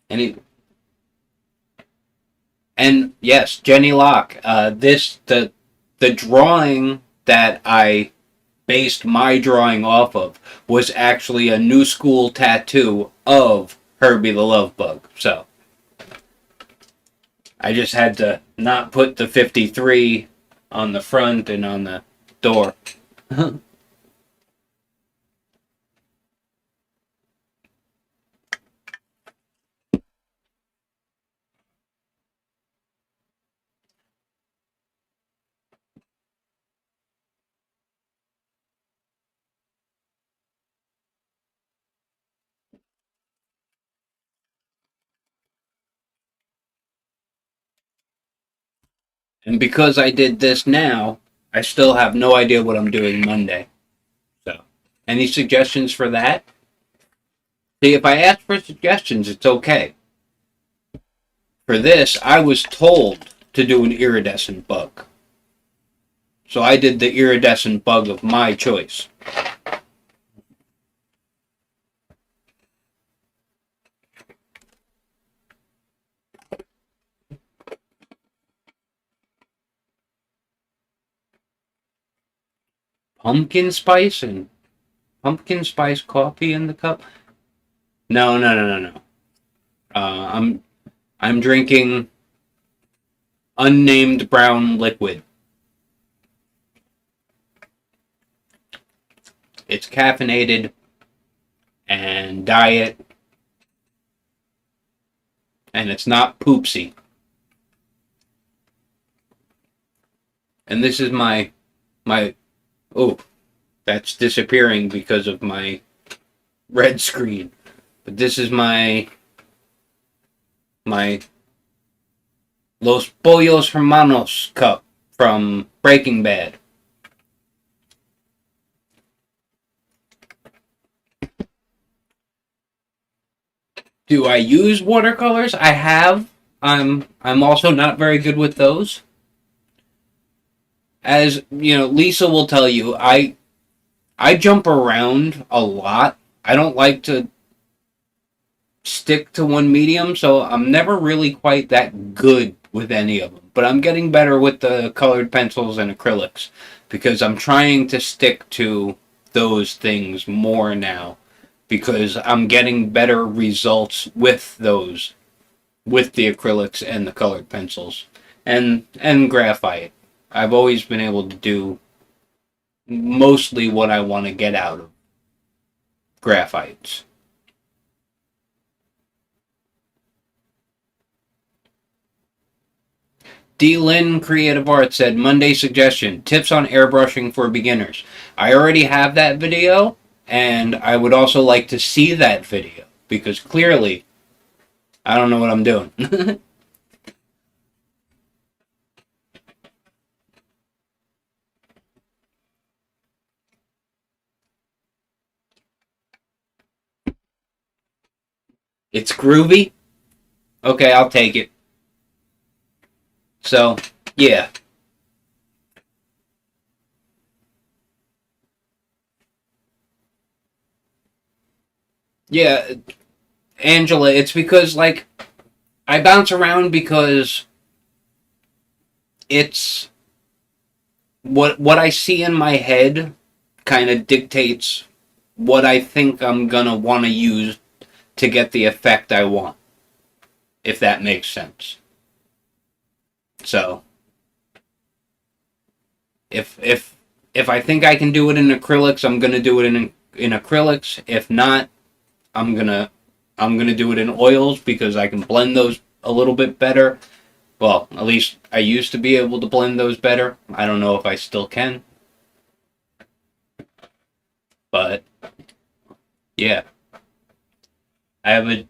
and it, and yes, Jenny Locke. The drawing that I based my drawing off of was actually a new school tattoo of Herbie the Love Bug. So I just had to not put the 53 on the front and on the door. And because I did this now, I still have no idea what I'm doing Monday. So, any suggestions for that? See, if I ask for suggestions, it's okay. For this, I was told to do an iridescent bug. So I did the iridescent bug of my choice. Pumpkin spice and pumpkin spice coffee in the cup? No, no, no, no, no. I'm drinking unnamed brown liquid. it's caffeinated and diet, and it's not poopsy. And this is my oh, that's disappearing because of my red screen. But this is my Los Pollos Hermanos cup from Breaking Bad. Do I use watercolors? I have. I'm also not very good with those. As you know, Lisa will tell you, I jump around a lot. I don't like to stick to one medium, so I'm never really quite that good with any of them. But I'm getting better with the colored pencils and acrylics because I'm trying to stick to those things more now because I'm getting better results with those, with the acrylics and the colored pencils and graphite. I've always been able to do mostly what I want to get out of graphites. D. Lynn Creative Arts said, Monday suggestion, tips on airbrushing for beginners. I already have that video, and I would also like to see that video, because clearly, I don't know what I'm doing. It's groovy? Okay, I'll take it. So, yeah. Yeah, Angela, it's because, like, I bounce around because it's what I see in my head kind of dictates what I think I'm gonna want to use to get the effect I want, if that makes sense. So, if I think I can do it in acrylics, I'm gonna do it in acrylics. If not, I'm gonna do it in oils because I can blend those a little bit better. Well, at least I used to be able to blend those better. I don't know if I still can. But, yeah. I have a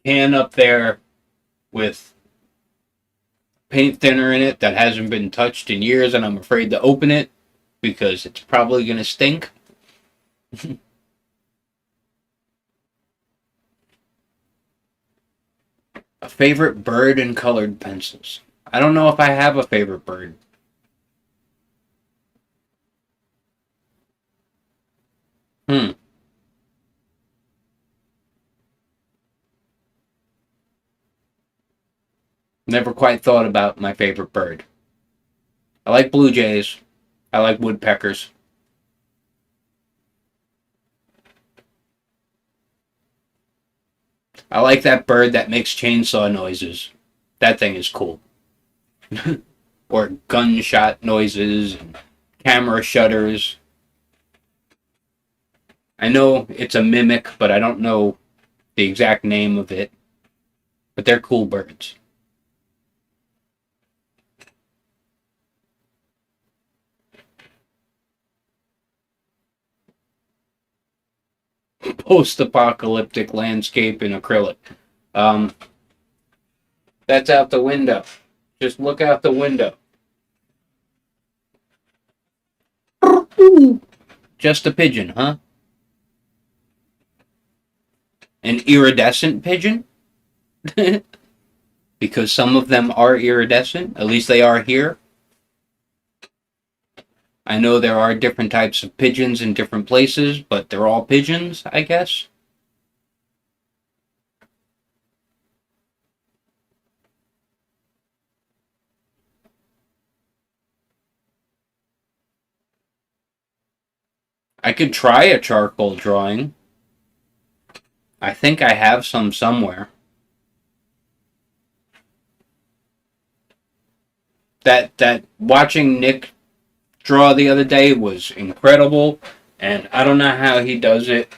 can up there with paint thinner in it that hasn't been touched in years, and I'm afraid to open it because it's probably going to stink. A favorite bird and colored pencils. I don't know if I have a favorite bird. Hmm. Never quite thought about my favorite bird. I like blue jays. I like woodpeckers. I like that bird that makes chainsaw noises. That thing is cool. Or gunshot noises and camera shutters. I know it's a mimic, but I don't know the exact name of it. But they're cool birds. Post-apocalyptic landscape in acrylic. That's out the window. Just look out the window. Just a pigeon, huh? An iridescent pigeon? Because some of them are iridescent. At least they are here. I know there are different types of pigeons in different places, but they're all pigeons, I guess. I could try a charcoal drawing. I think I have some somewhere. That watching Nick draw the other day was incredible And I don't know how he does it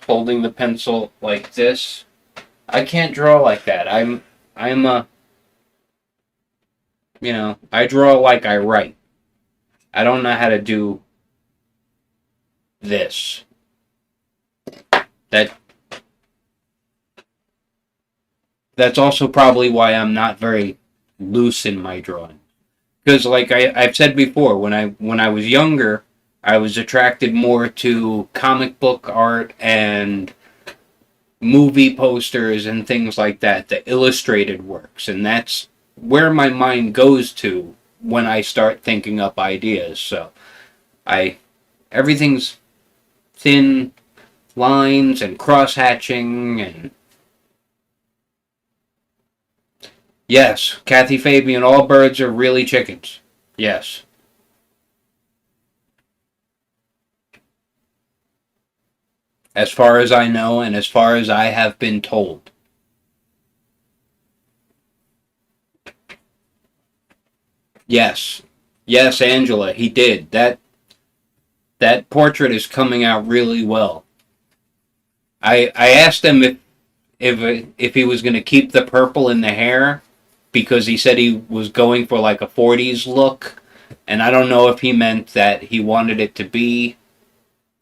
holding the pencil like this. I can't draw like that. I'm a, I draw like I write. I don't know how to do this. That that's also probably why I'm not very loose in my drawing. Because like I've said before, when I was younger, I was attracted more to comic book art and movie posters and things like that, the illustrated works, and that's where my mind goes to when I start thinking up ideas. So I everything's thin lines and cross hatching and yes, Kathy Fabian, all birds are really chickens. Yes. As far as I know and as far as I have been told. Yes. Yes, Angela, he did. That portrait is coming out really well. I asked him if he was going to keep the purple in the hair because he said he was going for like a 40s look, and I don't know if he meant that he wanted it to be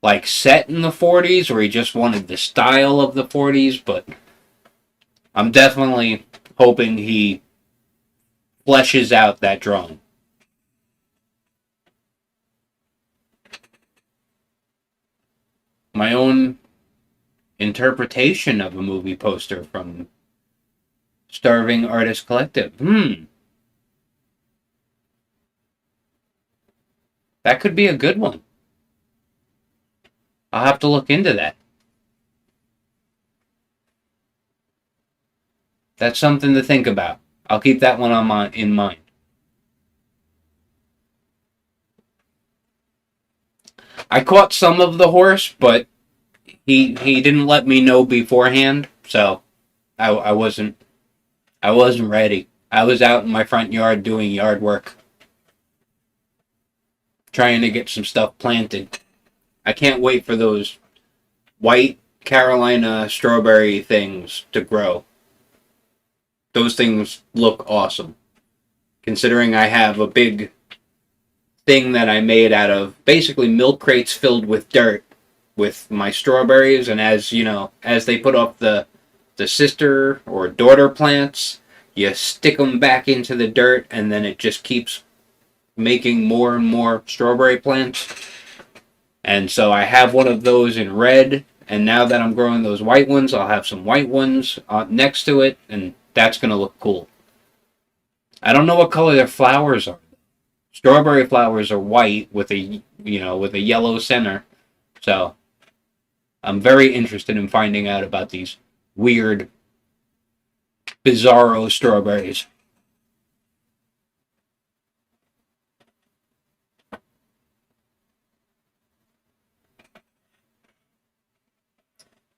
like set in the 40s or he just wanted the style of the 40s, but I'm definitely hoping he fleshes out that drawing. My own interpretation of a movie poster from Starving Artist Collective. That could be a good one. I'll have to look into that. That's something to think about. I'll keep that one in mind. I caught some of the horse, but he didn't let me know beforehand, so I wasn't ready. I was out in my front yard doing yard work, trying to get some stuff planted. I can't wait for those white Carolina strawberry things to grow. Those things look awesome. Considering I have a big thing that I made out of basically milk crates filled with dirt with my strawberries, and as you know, as they put off the sister or daughter plants, you stick them back into the dirt and then it just keeps making more and more strawberry plants. And so I have one of those in red, and now that I'm growing those white ones, I'll have some white ones next to it, and that's going to look cool. I don't know what color their flowers are. Strawberry flowers are white with a yellow center. So I'm very interested in finding out about these weird, bizarro strawberries.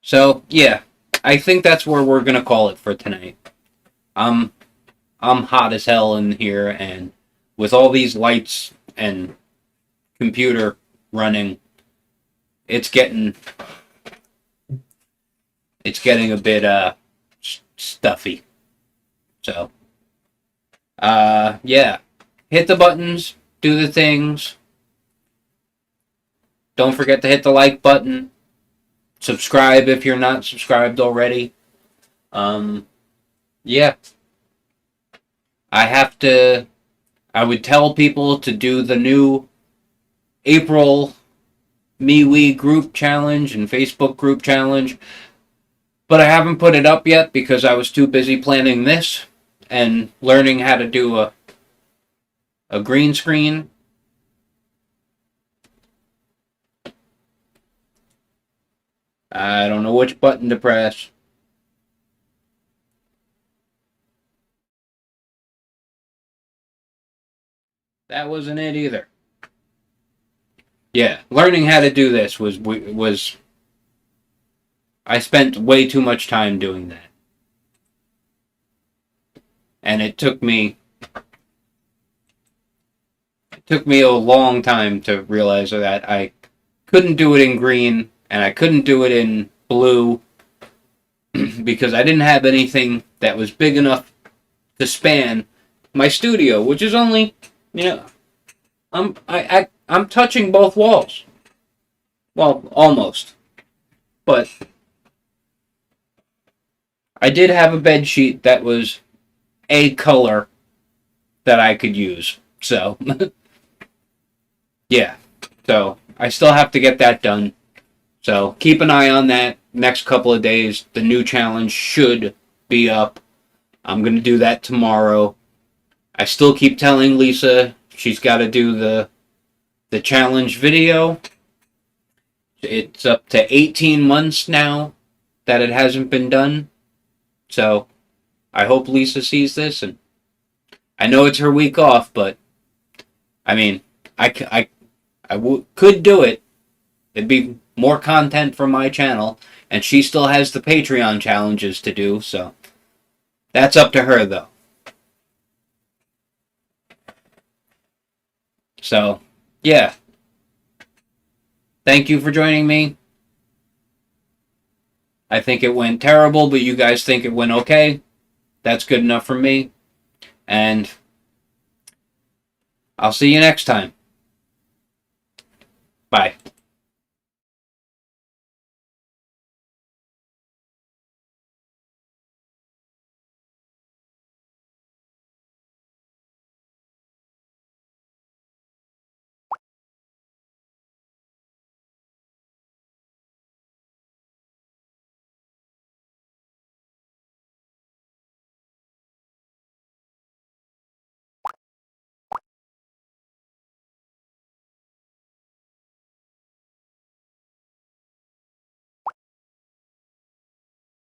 So yeah, I think that's where we're gonna call it for tonight. I'm I'm hot as hell in here, and with all these lights and computer running, it's getting a bit stuffy. So yeah, hit the buttons, do the things. Don't forget to hit the like button. Subscribe if you're not subscribed already. Yeah, I have to. I would tell people to do the new April MeWe group challenge and Facebook group challenge, but I haven't put it up yet because I was too busy planning this and learning how to do a green screen. I don't know which button to press. That wasn't it either. Yeah, learning how to do this was I spent way too much time doing that. And it took me a long time to realize that I couldn't do it in green, and I couldn't do it in blue because I didn't have anything that was big enough to span my studio, which is only, you know, I'm touching both walls. Well, almost. But I did have a bed sheet that was a color that I could use. So, yeah. So, I still have to get that done. So, keep an eye on that next couple of days. The new challenge should be up. I'm going to do that tomorrow. I still keep telling Lisa she's got to do the challenge video. It's up to 18 months now that it hasn't been done. So, I hope Lisa sees this. And I know it's her week off, but, I mean, could do it. It'd be more content from my channel. And she still has the Patreon challenges to do, so that's up to her, though. So, yeah. Thank you for joining me. I think it went terrible, but you guys think it went okay. That's good enough for me. And I'll see you next time. Bye.